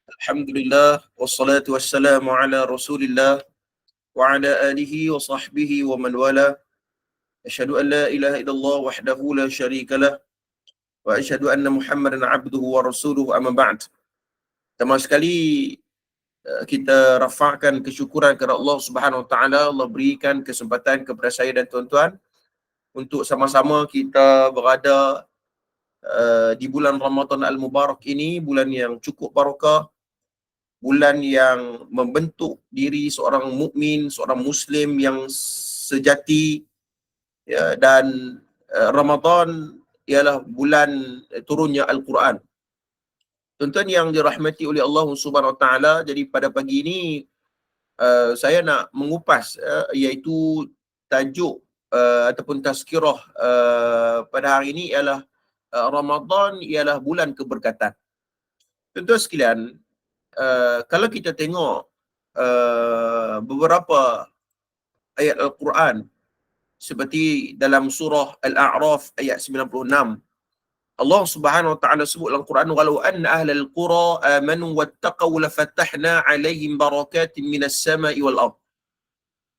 Alhamdulillah wassalatu wassalamu ala Rasulillah wa ala alihi wa sahbihi wa man wala. Asyhadu an la ilaha illallah wahdahu la syarikalah wa asyhadu anna Muhammadan abduhu wa rasuluhu amma ba'd. Pertama sekali kita rafa'kan kesyukuran kepada Allah Subhanahu wa taala. Allah berikan kesempatan kepada saya dan tuan-tuan untuk sama-sama kita berada di bulan Ramadan al-Mubarak ini, bulan yang cukup barakah, bulan yang membentuk diri seorang mukmin, seorang muslim yang sejati, ya, dan Ramadan ialah bulan turunnya Al-Quran. Tuan-tuan yang dirahmati oleh Allah Subhanahu Wa Taala, jadi pada pagi ini saya nak mengupas iaitu tajuk ataupun tazkirah pada hari ini ialah Ramadan ialah bulan keberkatan. Tuan-tuan sekalian, kalau kita tengok beberapa ayat Al-Quran seperti dalam surah Al-A'raf ayat 96, Allah Subhanahu wa taala sebut dalam Quran, walau anna ahlal qura amanu wattaqaw lafatahna alaihim barakatin minas sama'i wal ard.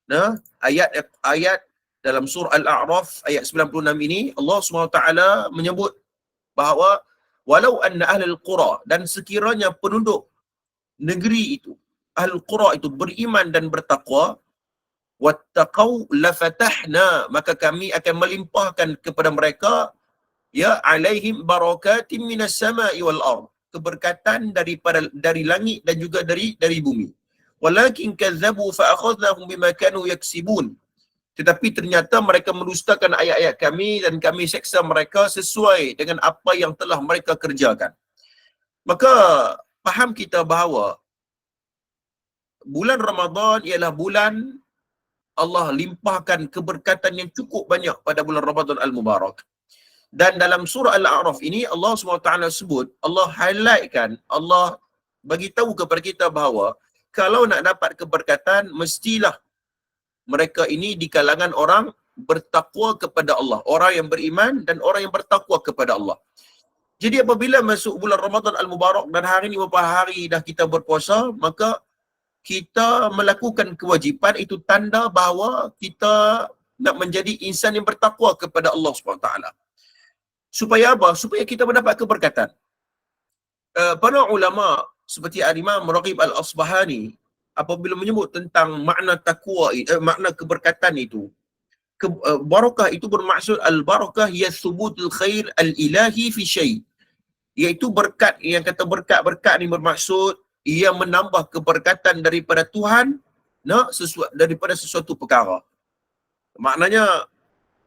Nah, ayat dalam surah Al-A'raf ayat 96 ini Allah Subhanahu wa taala menyebut bahawa walau anna ahlal qura, dan sekiranya penduduk negeri itu, ahlul qura itu beriman dan bertakwa, wattaqau lafatahna, maka kami akan melimpahkan kepada mereka, ya, alaihim barakatim minas sama'i wal ard, keberkatan dari langit dan juga dari bumi. Walakin kazzabu fa akhadnahum bima kanu yaksibun, tetapi ternyata mereka mendustakan ayat-ayat kami dan kami seksa mereka sesuai dengan apa yang telah mereka kerjakan. Maka faham kita bahawa bulan Ramadan ialah bulan Allah limpahkan keberkatan yang cukup banyak pada bulan Ramadan Al-Mubarak. Dan dalam surah Al-A'raf ini Allah SWT sebut, Allah highlightkan, Allah bagi tahu kepada kita bahawa kalau nak dapat keberkatan, mestilah mereka ini di kalangan orang bertakwa kepada Allah, orang yang beriman dan orang yang bertakwa kepada Allah. Jadi apabila masuk bulan Ramadan Al-Mubarak dan hari ini beberapa hari dah kita berpuasa, maka kita melakukan kewajipan, itu tanda bahawa kita nak menjadi insan yang bertakwa kepada Allah SWT. Supaya apa? Supaya kita mendapat keberkatan. Para ulama seperti Al-Imam Raghib Al-Asbahani apabila menyebut tentang makna takwa, makna keberkatan itu, barakah itu bermaksud al-barakah ya thubutul khair al-ilahi fi syai', iaitu berkat. Yang kata berkat ni bermaksud ia menambah keberkatan daripada Tuhan, daripada sesuatu perkara. Maknanya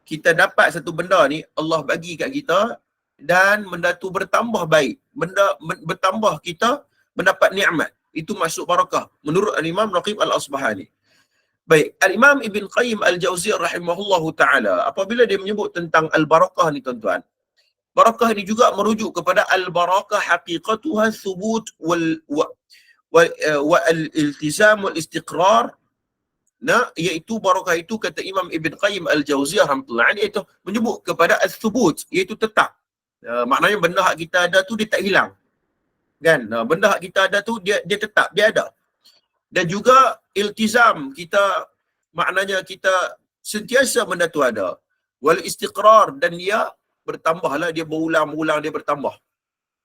kita dapat satu benda ni, Allah bagi kat kita, dan benda tu bertambah baik, bertambah kita mendapat nikmat. Itu maksud barakah menurut Al-Imam Raghib Al-Asbahani. Baik, Al-Imam Ibn Qayyim Al-Jauziyah rahimahullahu ta'ala apabila dia menyebut tentang al-barakah ni, tuan-tuan, barakah ni juga merujuk kepada al-barakah haqiqatuha thubut wa al-iltizam wal istiqrar. Iaitu barakah itu, kata Imam Ibn Qayyim Al-Jauziyah rahimahullah, iaitu menyebut kepada al-thubut, iaitu tetap. Maknanya benda hak kita ada tu dia tak hilang, kan? Benda hak kita ada tu dia tetap, dia ada. Dan juga iltizam, kita maknanya kita sentiasa benda tu ada. Wal istiqrar, dan dia bertambahlah, dia berulang-ulang, dia bertambah.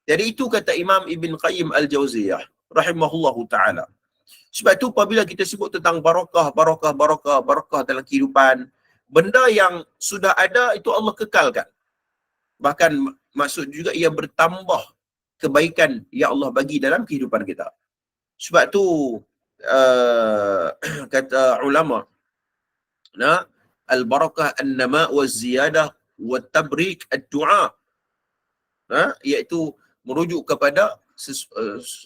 Jadi itu kata Imam Ibn Qayyim Al-Jauziyah rahimahullahu ta'ala. Sebab itu apabila kita sebut tentang barakah dalam kehidupan, benda yang sudah ada itu Allah kekalkan. Bahkan maksud juga ia bertambah kebaikan yang Allah bagi dalam kehidupan kita. Sebab tu kata ulama, al-barakah an-nama wa ziyadah wa tabrik ad-du'a, iaitu merujuk kepada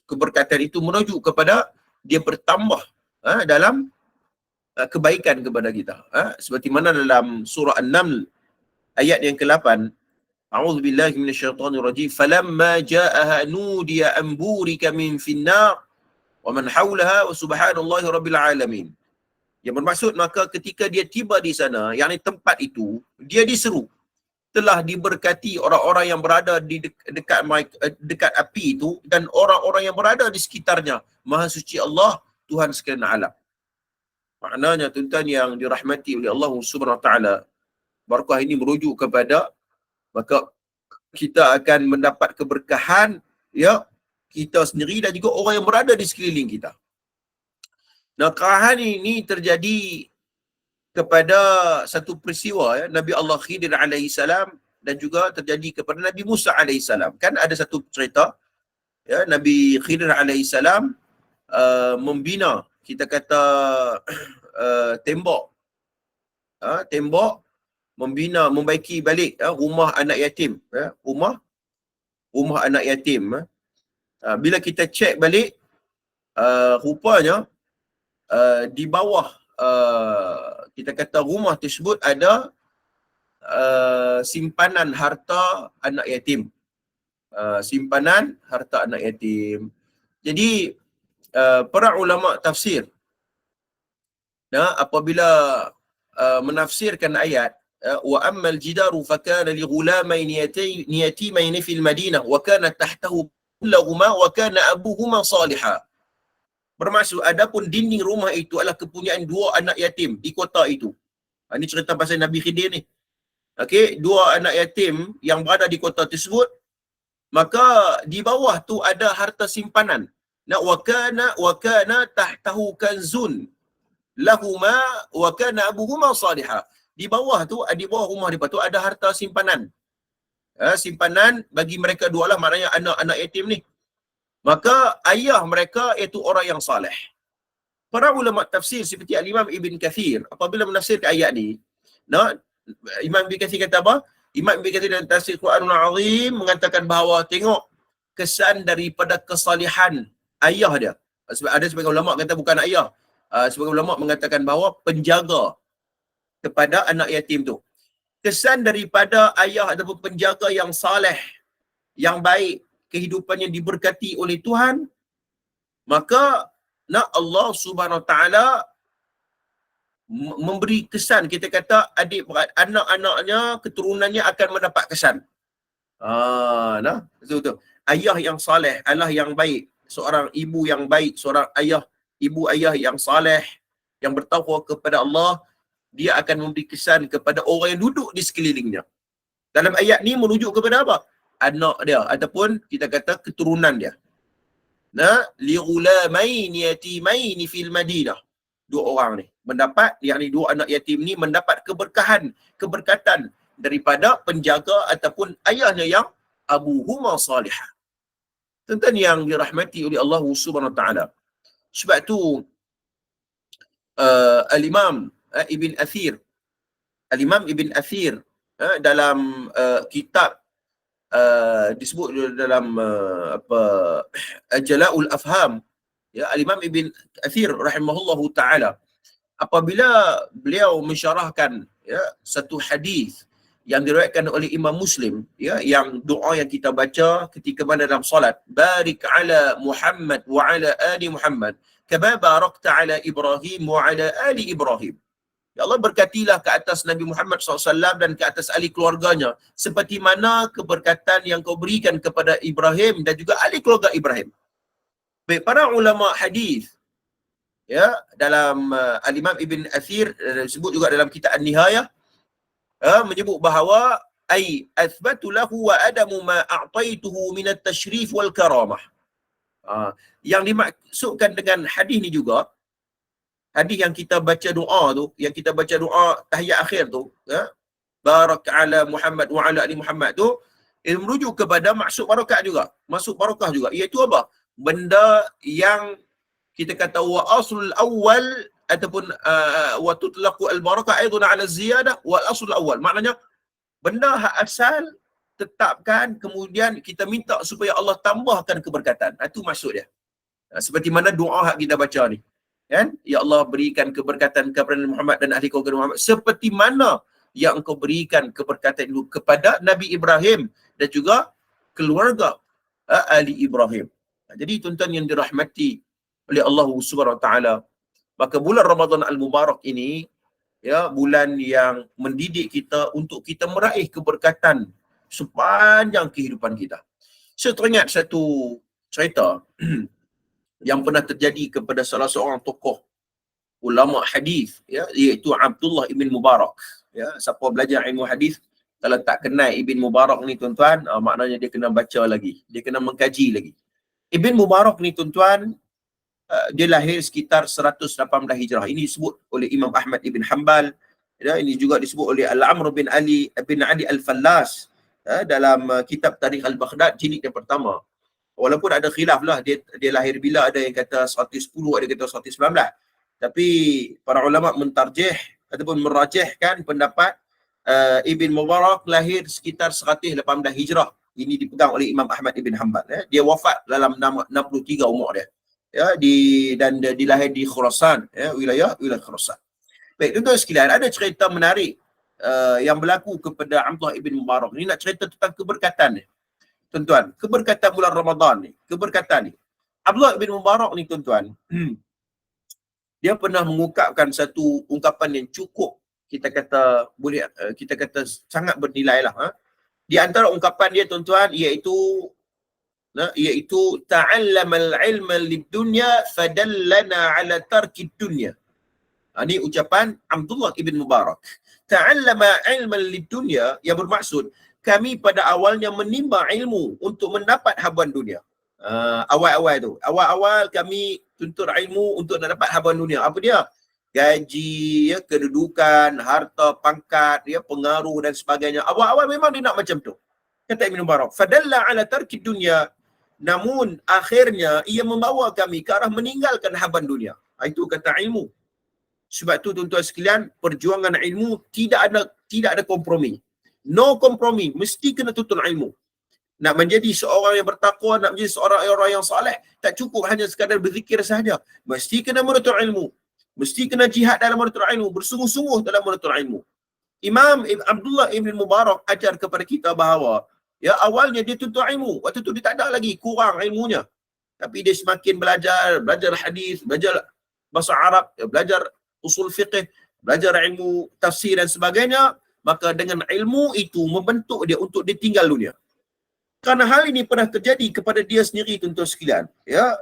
keberkatan itu merujuk kepada dia bertambah dalam kebaikan kepada kita. Seperti mana dalam surah An-Naml ayat yang ke-8, a'udzubillahi minasyaitonirrajim, falamma ja'aha nudiya an burika min finnar wa man haulaha wa subhanallahi rabbil alamin. Yang bermaksud, maka ketika dia tiba di sana, yakni tempat itu, dia diseru. telah diberkati orang-orang yang berada di dekat api itu dan orang-orang yang berada di sekitarnya. Maha suci Allah, Tuhan sekalian alam. Maknanya tuan-tuan yang dirahmati oleh Allah Subhanahu Wa Taala, barakah ini merujuk kepada maka kita akan mendapat keberkahan, ya, kita sendiri dan juga orang yang berada di sekeliling kita. Nah, kerahan ini terjadi kepada satu peristiwa, ya, Nabi Allah Khidir alaihi salam dan juga terjadi kepada Nabi Musa alaihi salam. Kan ada satu cerita, ya, Nabi Khidir alaihi salam membina, kita kata tembok, tembok, membina, membaiki balik rumah anak yatim, rumah anak yatim. Bila kita cek balik, rupanya di bawah kita kata rumah tersebut ada simpanan harta anak yatim. Simpanan harta anak yatim. Jadi para ulama tafsir, apabila menafsirkan ayat wa ammal jidaru fakana li ghulamayn yatimayn fil madinah wa kana tahtahu lahumā wa kana abuhuma salihah. Bermaksud adapun dinding rumah itu adalah kepunyaan dua anak yatim di kota itu. Ini cerita pasal Nabi Khidir ni. Okey, dua anak yatim yang berada di kota tersebut, maka di bawah tu ada harta simpanan. Wa kana tahtahu kanzun lahuma wa kana abuhuma salihah. Di bawah tu, di bawah rumah mereka tu ada harta simpanan. Simpanan bagi mereka dua lah, maknanya anak-anak yatim ni. Maka ayah mereka iaitu orang yang saleh. Para ulama tafsir seperti Imam Ibn Kathir, apabila menafsirkan ayat ni, Imam Ibn Kathir kata apa? Imam Ibn Kathir dalam tafsir Quranul Azim mengatakan bahawa tengok kesan daripada kesalihan ayah dia. Sebab ada sebagian ulama kata bukan ayah. Sebagian ulama mengatakan bahawa penjaga kepada anak yatim tu. Kesan daripada ayah ataupun penjaga yang saleh, yang baik, kehidupannya diberkati oleh Tuhan, maka Allah Subhanahu Wa Taala memberi kesan, kita kata anak-anaknya, keturunannya akan mendapat kesan. Betul. Ayah yang saleh, ayah yang baik, seorang ibu yang baik, seorang ibu ayah yang saleh, yang bertakwa kepada Allah, dia akan memberi kesan kepada orang yang duduk di sekelilingnya. Dalam ayat ni merujuk kepada apa? Anak dia ataupun kita kata keturunan dia. Li ghulamayn yatimayn fil madinah. Dua orang ni mendapat, yakni dua anak yatim ni mendapat keberkatan daripada penjaga ataupun ayahnya yang abuhuma salihah. Tuan-tuan yang dirahmati oleh Allah Subhanahu Wa Taala. Sebab tu Al-Imam Ibn Athir dalam kitab disebut dalam Jala'ul Afham, ya, Al-Imam Ibn Athir rahimahullahu taala, apabila beliau mensyarahkan, ya, satu hadis yang diriwayatkan oleh Imam Muslim, ya, yang doa yang kita baca ketika mana dalam solat, barik ala Muhammad wa ala ali Muhammad kama barakta ala Ibrahim wa ala ali Ibrahim. Ya Allah, berkatilah ke atas Nabi Muhammad SAW dan ke atas ahli keluarganya seperti mana keberkatan yang kau berikan kepada Ibrahim dan juga ahli keluarga Ibrahim. Baik, para ulama hadis, ya, dalam Al-Imam Ibn Athir disebut juga dalam kitab An-Nihayah, menyebut bahawa athbatu lahu wa adamu ma a'taituhu min at-tashrif wal karamah. Yang dimaksudkan dengan hadis ni juga, hadis yang kita baca doa tu, yang kita baca doa tahiyat akhir tu, ya, barak ala Muhammad wa ala ali Muhammad tu, ia merujuk kepada maksud barakah juga, iaitu apa? Benda yang kita kata wa aslul awal ataupun wa tutlaqu al barakah aidan ala ziyadah wal aslul awal. Maknanya benda hak asal tetapkan, kemudian kita minta supaya Allah tambahkan keberkatan. Itu maksud dia. Seperti mana doa hak kita baca ni, kan? Ya Allah, berikan keberkatan kepada Muhammad dan ahli keluarga Muhammad seperti mana yang engkau berikan keberkatan itu kepada Nabi Ibrahim dan juga keluarga ahli Ibrahim. Jadi tuan-tuan yang dirahmati oleh Allah Subhanahu Wa Taala, maka bulan Ramadan Al-Mubarak ini ya, bulan yang mendidik kita untuk kita meraih keberkatan sepanjang kehidupan kita. Saya teringat satu cerita yang pernah terjadi kepada salah seorang tokoh ulama hadis, ya, iaitu Abdullah ibn Mubarak. Ya, siapa belajar ilmu hadis, kalau tak kenal Ibn Mubarak ni tuan-tuan, maknanya dia kena baca lagi, dia kena mengkaji lagi. Ibn Mubarak ni tuan-tuan, dia lahir sekitar 118 Hijrah. Ini disebut oleh Imam Ahmad ibn Hanbal. Ya, ini juga disebut oleh Al-Amr bin Ali Al-Fallas, dalam kitab Tarikh Al-Baghdad jilid yang pertama. Walaupun ada khilaf lah, dia lahir bila, ada yang kata 110, ada yang kata 119. Tapi para ulama mentarjih ataupun merajihkan pendapat Ibn Mubarak lahir sekitar 118 Hijrah. Ini dipegang oleh Imam Ahmad ibn Hanbal. Dia wafat dalam 63 umur dia. Ya, dan dilahir di Khurasan, ya, wilayah Khurasan. Baik, tuan-tuan sekalian, ada cerita menarik yang berlaku kepada Abdullah ibn Mubarak. Ini nak cerita tentang keberkatan ni. Tuan-tuan, keberkatan bulan Ramadan ni, keberkatan ni. Abdullah ibn Mubarak ni tuan-tuan, dia pernah mengungkapkan satu ungkapan yang cukup, kita kata boleh, kita kata sangat bernilai lah. Di antara ungkapan dia tuan-tuan, iaitu ta'allamal ilma lid-dunya fadallana ala tarki dunya. Ini ucapan Abdullah ibn Mubarak. Ta'allama ilman lid-dunya, yang bermaksud kami pada awalnya menimba ilmu untuk mendapat habuan dunia. Awal-awal kami tuntut ilmu untuk nak dapat habuan dunia. Apa dia? Gaji, ya, kedudukan, harta, pangkat, ya, pengaruh dan sebagainya. Awal-awal memang dia nak macam tu. Kata Ibn Mubarak, fadalla ala tarki dunya, namun akhirnya ia membawa kami ke arah meninggalkan habuan dunia. Itu kata ilmu. Sebab tu tuan-tuan sekalian, perjuangan ilmu tidak ada kompromi. No kompromi, mesti kena tuntut ilmu. Nak menjadi seorang yang bertakwa, nak menjadi seorang yang saleh, tak cukup hanya sekadar berzikir sahaja. Mesti kena menuntut ilmu. Mesti kena jihad dalam menuntut ilmu, bersungguh-sungguh dalam menuntut ilmu. Imam Abdullah ibn Mubarak ajar kepada kita bahawa, ya, awalnya dia tuntut ilmu. Waktu tu dia tak ada lagi kurang ilmunya. Tapi dia semakin belajar hadis, belajar bahasa Arab, belajar usul fiqh, belajar ilmu tafsir dan sebagainya. Maka dengan ilmu itu membentuk dia untuk dia tinggal dunia. Kerana hal ini pernah terjadi kepada dia sendiri tuan-tuan sekalian. Ya,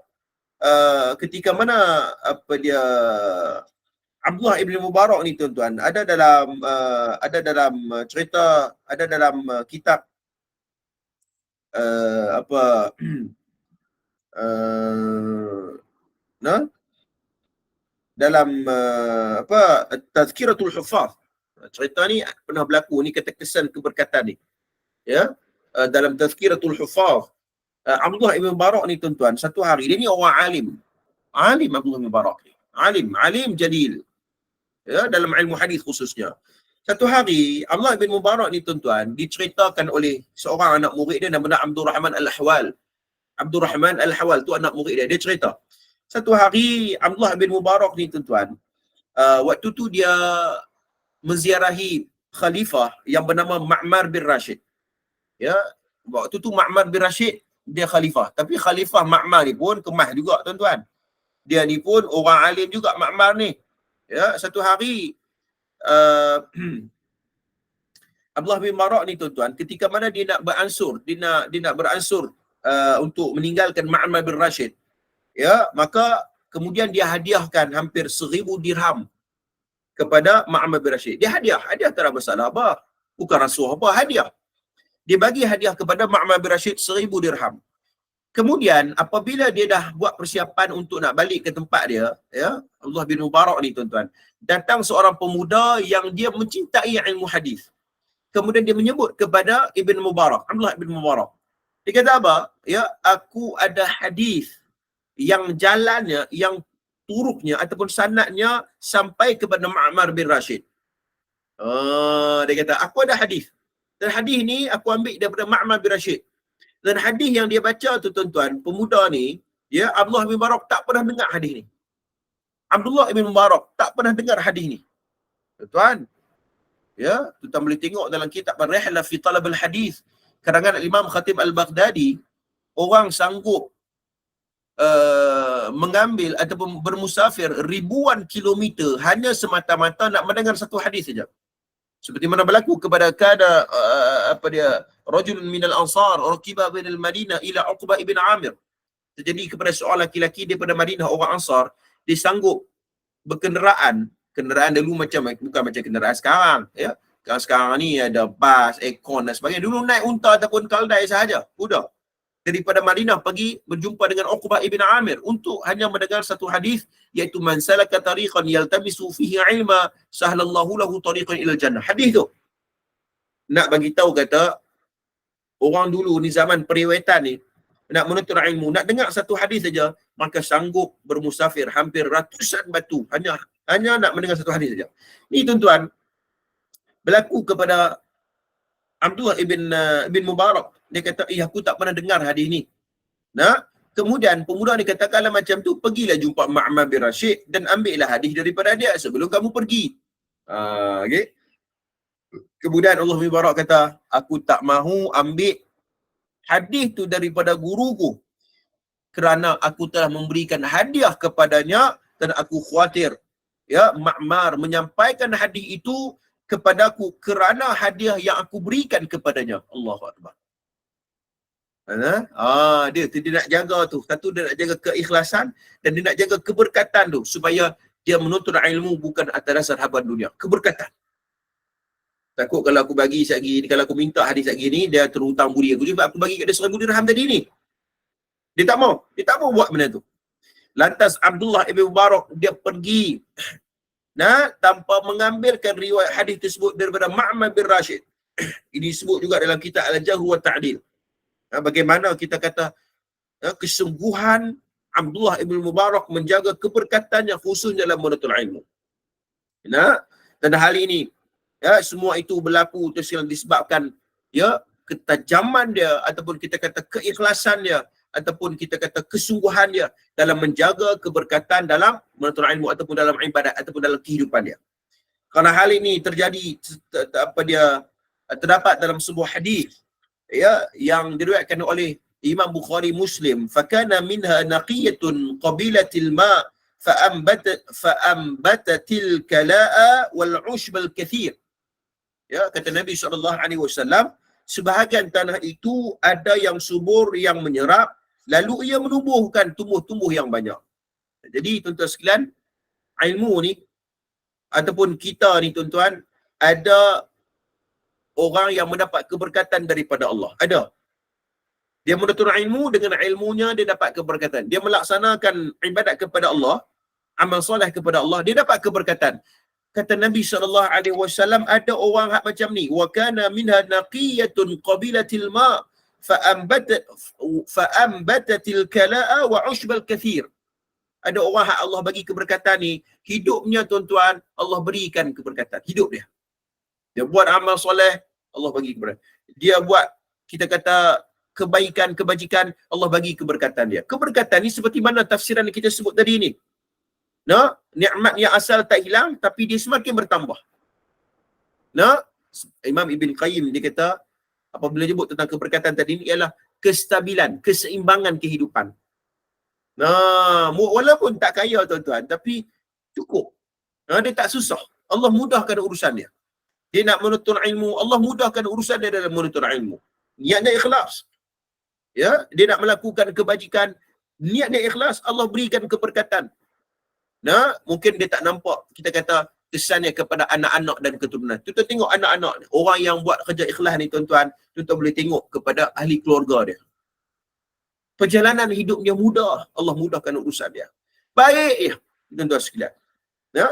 ketika mana Abdullah ibn Mubarak ni tuan-tuan, ada dalam cerita, ada dalam kitab dalam Tazkiratul Huffaz. Cerita ni pernah berlaku, ni kata kesan keberkatan ni. Ya, dalam Tazkiratul Huffaz, Abdullah ibn Mubarak ni tuan-tuan, satu hari, dia ni orang alim Abdullah ibn Mubarak ni, alim jalil, ya, dalam ilmu hadis khususnya. Satu hari Abdullah ibn Mubarak ni tuan-tuan diceritakan oleh seorang anak murid dia namanya Abdul Rahman Al-Ahwal. Abdul Rahman Al-Ahwal tu anak murid dia cerita. Satu hari Abdullah bin Mubarak ni tuan-tuan, waktu tu dia menziarahi khalifah yang bernama Ma'mar bin Rashid. Ya, waktu tu Ma'mar bin Rashid dia khalifah, tapi khalifah Ma'mar ni pun kemah juga tuan-tuan. Dia ni pun orang alim juga Ma'mar ni. Ya, satu hari Abdullah bin Mubarak ni tuan-tuan, ketika mana dia nak beransur untuk meninggalkan Ma'mar bin Rashid, ya, maka kemudian dia hadiahkan hampir 1000 dirham kepada Ma'mar bin Rashid. Dia hadiah tak ada masalah apa, bukan rasuah apa, hadiah. Dia bagi hadiah kepada Ma'mar bin Rashid 1000 dirham. Kemudian apabila dia dah buat persiapan untuk nak balik ke tempat dia, ya, Abdullah bin Mubarak ni tuan-tuan, datang seorang pemuda yang dia mencintai ilmu hadis. Kemudian dia menyebut kepada Ibn Mubarak, Abdullah bin Mubarak. Dia kata apa? Ya, aku ada hadis yang jalannya, yang turuknya ataupun sanadnya sampai kepada Ma'mar bin Rashid. Dia kata, aku ada hadis. Dan hadis ni aku ambil daripada Ma'mar bin Rashid. Dan hadis yang dia baca tu tuan-tuan, pemuda ni, ya, Abdullah bin Mubarak tak pernah dengar hadis ni. Abdullah bin Mubarak tak pernah dengar hadis ni. Tuan-tuan, ya, kita boleh tengok dalam kitab Ar-Rihlah fi Talab al-Hadis, karangan Imam Khatib Al-Baghdadi, orang sanggup mengambil ataupun bermusafir ribuan kilometer hanya semata-mata nak mendengar satu hadis saja. Seperti mana berlaku kepada rajul minal ansar raqiba bin al-Madinah ila Uqbah ibn Amir. Terjadi kepada seorang laki-laki daripada Madinah, orang Ansar, dia sanggup kenderaan dulu bukan macam kenderaan sekarang, ya. Sekarang ni ada bas, aircon dan sebagainya. Dulu naik unta ataupun kaldai sahaja, udah. Daripada Madinah pergi berjumpa dengan Uqbah ibn Amir untuk hanya mendengar satu hadis, iaitu man salaka tariqan yaltamisu fihi ilma sahlallahu lahu tariqan ilal jannah. Hadis tu nak bagi tahu kata orang dulu ni zaman periwayatan ni nak menuntut ilmu, nak dengar satu hadis saja, maka sanggup bermusafir hampir ratusan batu hanya nak mendengar satu hadis saja. Ni tuan-tuan berlaku kepada Abdullah ibn Mubarak. Dia kata, aku tak pernah dengar hadis ni. Nah, kemudian pemuda ni katakanlah macam tu, pergilah jumpa Ma'mar bin Rashid dan ambillah hadis daripada dia sebelum kamu pergi. Okay. Kemudian Allah Mubarak kata, aku tak mahu ambil hadis tu daripada guruku kerana aku telah memberikan hadiah kepadanya dan aku khawatir, ya, Ma'mar menyampaikan hadis itu kepadaku kerana hadiah yang aku berikan kepadanya. Allahu Akbar. Dia nak jaga tu. Satu, dia nak jaga keikhlasan dan dia nak jaga keberkatan tu supaya dia menuntut ilmu bukan atas dasar haban dunia. Keberkatan. Takut kalau aku bagi sekali ni, kalau aku minta hadis sekali ni, dia terhutang budi aku juga. Aku bagi kat dia 1,000 dirham tadi ni. Dia tak mau buat benda tu. Lantas Abdullah ibn Mubarak dia pergi tanpa mengambilkan riwayat hadis tersebut daripada Ma'mar bin Rashid. Ini disebut juga dalam kitab Al-Jarh wa Ta'dil. Bagaimana kita kata kesungguhan Abdullah ibn Mubarak menjaga keberkatannya khususnya dalam menuntut ilmu. Dan hal ini, semua itu berlaku disebabkan ketajaman dia ataupun kita kata keikhlasan dia ataupun kita kata kesungguhan dia dalam menjaga keberkatan dalam menuntut ilmu ataupun dalam ibadat ataupun dalam kehidupan dia. Kerana hal ini terjadi terdapat dalam sebuah hadis yang diriwayatkan oleh Imam Bukhari Muslim, fakana minha naqiyatun qabilatil ma fa'ambatatil kala'a wal 'ushbal kathir. Kata Nabi SAW, sebahagian tanah itu ada yang subur, yang menyerap, lalu ia menumbuhkan tumbuh-tumbuh yang banyak. Jadi tuan-tuan sekalian, ilmu ni ataupun kita ni tuan-tuan, ada orang yang mendapat keberkatan daripada Allah. Ada. Dia menuntut ilmu, dengan ilmunya dia dapat keberkatan. Dia melaksanakan ibadat kepada Allah, amal soleh kepada Allah, dia dapat keberkatan. Kata Nabi SAW, ada orang hak macam ni. Wa kana minha naqiyatun qabilatil ma fa'ambatatil kala'a wa 'ushbal kathir. Ada orang hak Allah bagi keberkatan ni, hidupnya tuan-tuan, Allah berikan keberkatan. Hidup dia. Dia buat amal soleh, Allah bagi keberkatan. Dia buat, kita kata, kebajikan, Allah bagi keberkatan dia. Keberkatan ni seperti mana tafsiran yang kita sebut tadi ni. Nikmat yang asal tak hilang, tapi dia semakin bertambah. Imam Ibn Qayyim dia kata, apabila sebut tentang keberkatan tadi ni ialah kestabilan, keseimbangan kehidupan. Walaupun tak kaya tuan-tuan, tapi cukup. Dia tak susah. Allah mudahkan urusan dia. Dia nak menuntut ilmu, Allah mudahkan urusan dia dalam menuntut ilmu. Niatnya ikhlas. Dia nak melakukan kebajikan, niatnya ikhlas, Allah berikan keberkatan. Mungkin dia tak nampak, kita kata, kesannya kepada anak-anak dan keturunan. Tuan-tuan tengok anak-anak, orang yang buat kerja ikhlas ni tuan-tuan, tuan-tuan boleh tengok kepada ahli keluarga dia. Perjalanan hidupnya mudah, Allah mudahkan urusan dia. Baik ya, tuan-tuan sekalian.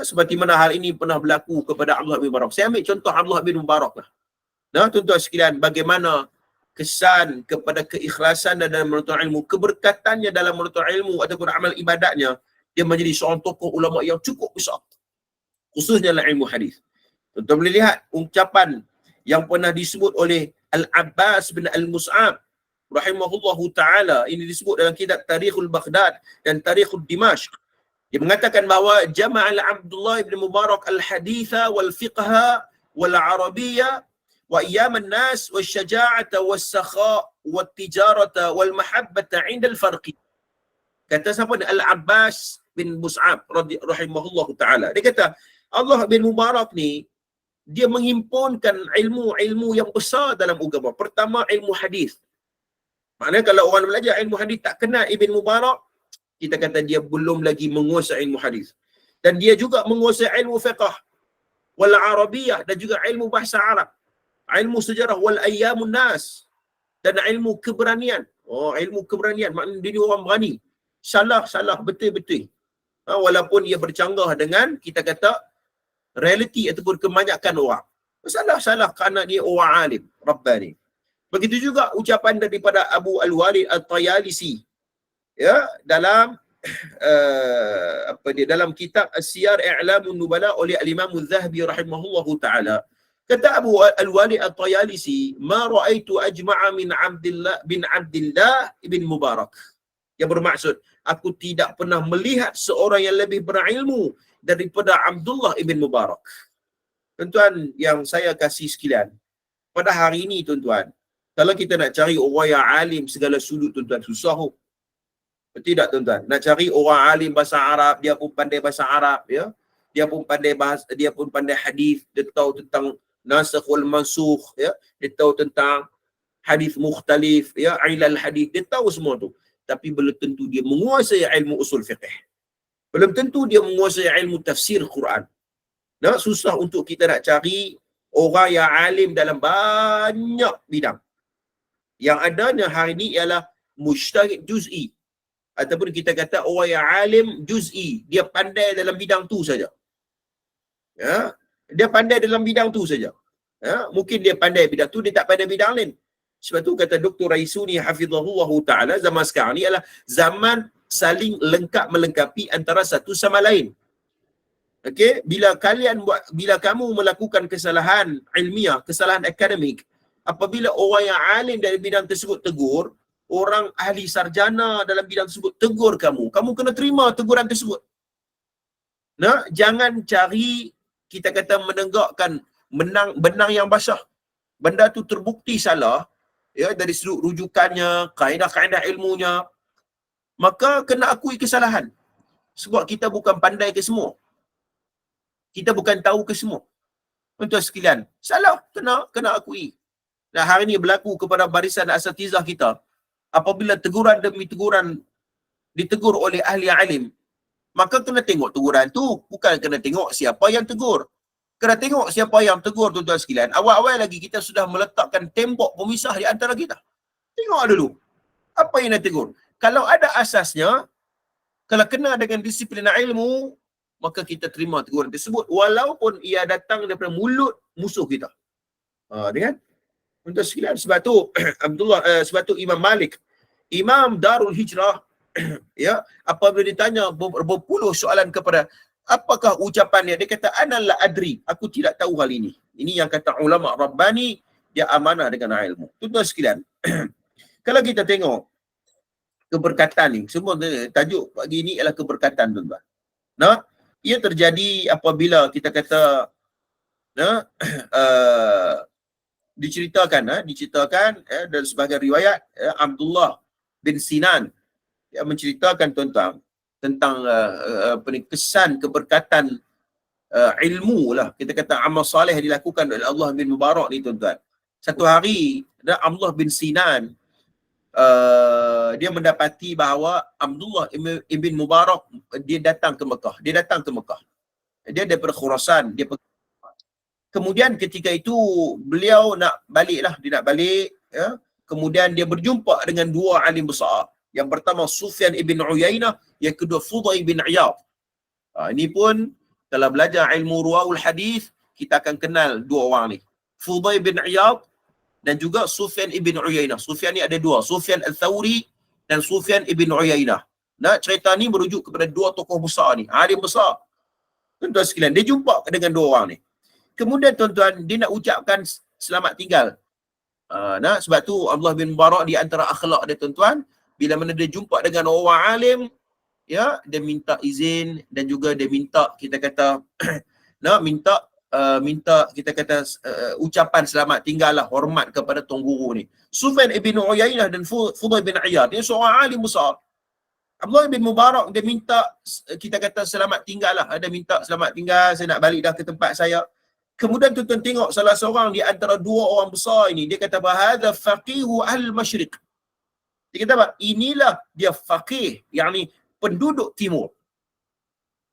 Seperti mana hal ini pernah berlaku kepada Abdullah bin Mubarak. Saya ambil contoh Abdullah bin Mubarak lah. Tuan-tuan sekalian, bagaimana kesan kepada keikhlasan dan dalam menuntut ilmu, keberkatannya dalam menuntut ilmu ataupun amal ibadatnya, dia menjadi seorang tokoh ulama yang cukup besar. Khususnya dalam ilmu hadis. Tuan-tuan boleh lihat ucapan yang pernah disebut oleh Al-Abbas bin Al-Mus'ab rahimahullahu ta'ala. Ini disebut dalam kitab Tarikhul Baghdad dan Tarikhul Dimashq. Dia mengatakan bahawa jama'al Abdullah bin Mubarak al-haditha wal-fiqha wal-arabiyya wa iyaman nas wal-syaja'ata wal-sakha wal-tijarata wal-mahabbata 'inda al-farqi. Kata siapa ni? Al-Abbas bin Mus'ab rahimahullah ta'ala. Dia kata, Allah bin Mubarak ni, dia menghimpunkan ilmu-ilmu yang besar dalam agama. Pertama, ilmu hadis. Maknanya kalau orang belajar ilmu hadis tak kenal Ibn Mubarak, kita kata dia belum lagi menguasai ilmu hadis. Dan dia juga menguasai ilmu fiqh wal arabiyah dan juga ilmu bahasa Arab, ilmu sejarah wal ayyamun nas, dan ilmu keberanian. Oh, ilmu keberanian maknanya dia orang berani. Salah betul-betul. Walaupun ia bercanggah dengan kita kata realiti ataupun kebanyakan orang. Salah kerana dia orang alim, Rabbani. Begitu juga ucapan daripada Abu Al-Walid At-Tayalisi, ya, dalam dalam kitab As-Siyar I'lamun Nubala oleh Al-Imam Az-Zahabi rahimahullahu taala. Kata Abu Al-Walid At-Tayalisi, "Ma ra'aitu ajma'a min Abdullah bin Abdullah ibn Mubarak." Yang bermaksud, aku tidak pernah melihat seorang yang lebih berilmu daripada Abdullah ibn Mubarak. Tuan-tuan yang saya kasih sekalian, pada hari ini tuan-tuan, kalau kita nak cari orang yang alim segala sudut tuan-tuan, susah. Betul tak tuan-tuan? Nak cari orang alim bahasa Arab, dia pun pandai bahasa Arab, ya. Dia pun pandai hadis, dia tahu tentang nasikh wal mansukh, ya. Dia tahu tentang hadis mukhtalif, ya, ilal hadis, dia tahu semua tu. Tapi belum tentu dia menguasai ilmu usul fiqh. Belum tentu dia menguasai ilmu tafsir Quran. Nah, susah untuk kita nak cari orang yang alim dalam banyak bidang. Yang adanya hari ini ialah mujtahid juz'i, ataupun kita kata orang yang alim juz'i, dia pandai dalam bidang tu saja. Ya, dia pandai dalam bidang tu saja. Ya, mungkin dia pandai bidang tu, dia tak pandai bidang lain. Sebab tu kata Dr. Raisuni hafizahullah taala, zaman sekarang ni adalah zaman saling lengkap melengkapi antara satu sama lain. Okey, bila kamu melakukan kesalahan ilmiah, kesalahan akademik, apabila orang yang alim dari bidang tersebut tegur, orang ahli sarjana dalam bidang tersebut tegur kamu kena terima teguran tersebut. Nah, jangan cari kita kata menegakkan benang yang basah. Benda tu terbukti salah, ya, dari sudut rujukannya, kaedah-kaedah ilmunya, maka kena akui kesalahan. Sebab kita bukan pandai ke semua. Kita bukan tahu ke semua. Untuk sekalian, salah kena akui. Dan hari ini berlaku kepada barisan asatizah kita. Apabila teguran demi teguran ditegur oleh ahli alim, maka kena tengok teguran tu, bukan kena tengok siapa yang tegur. Kena tengok siapa yang tegur, tuan-tuan sekalian. Awal-awal lagi kita sudah meletakkan tembok pemisah di antara kita. Tengok dulu apa yang nak tegur. Kalau ada asasnya, kalau kena dengan disiplin ilmu, maka kita terima teguran tersebut walaupun ia datang daripada mulut musuh kita. Dengan untuk sekalian, sebab tu sebab tu Imam Malik, Imam Darul Hijrah, ya, apabila ditanya berpuluh soalan kepada apakah ucapannya, dia kata anallah adri, aku tidak tahu hal ini. Ini yang kata ulama Rabbani, dia amanah dengan ilmu. Tuan-tuan sekalian, kalau kita tengok keberkatan ni, semua tajuk pagi ni ialah keberkatan, tuan-tuan. Nah, ia terjadi apabila kita kata diceritakan dalam sebahagian riwayat, Abdullah bin Sinan yang menceritakan tuan-tuan tentang kesan keberkatan ilmu lah, kita kata amal soleh dilakukan oleh Allah bin Mubarak ni tuan-tuan. Satu hari Abdullah bin Sinan dia mendapati bahawa Abdullah ibn Mubarak dia datang ke Mekah. Dia daripada Khurasan, kemudian ketika itu beliau nak balik, ya. Kemudian dia berjumpa dengan dua alim besar. Yang pertama Sufyan ibn Uyainah, yang kedua Fudail bin Iyad. Ini pun kalau belajar ilmu ruwaul hadis, kita akan kenal dua orang ni. Fudail bin Iyad dan juga Sufyan ibn Uyainah. Sufyan ni ada dua, Sufyan al-Thawri dan Sufyan ibn Uyainah. Nah, cerita ni merujuk kepada dua tokoh besar ni, alim besar. Tuan-tuan sekalian, dia jumpa dengan dua orang ni. Kemudian tuan-tuan, dia nak ucapkan selamat tinggal. Nah, sebab tu Abdullah bin Mubarak di antara akhlak dia tuan-tuan, bila mana dia jumpa dengan orang alim, ya, dia minta izin dan juga dia minta kita kata minta kita kata ucapan selamat tinggal lah, hormat kepada tuan guru ni. Sufyan ibn Uyainah dan Fudail bin Iyad, dia seorang alim besar. Abdullah bin Mubarak dia minta, kita kata selamat tinggal lah, ada minta selamat tinggal, saya nak balik dah ke tempat saya. Kemudian tuan-tuan tengok salah seorang di antara dua orang besar ini, dia kata bahadha faqihu al-masyriq. Dia kata apa? Inilah dia faqih, yakni penduduk timur.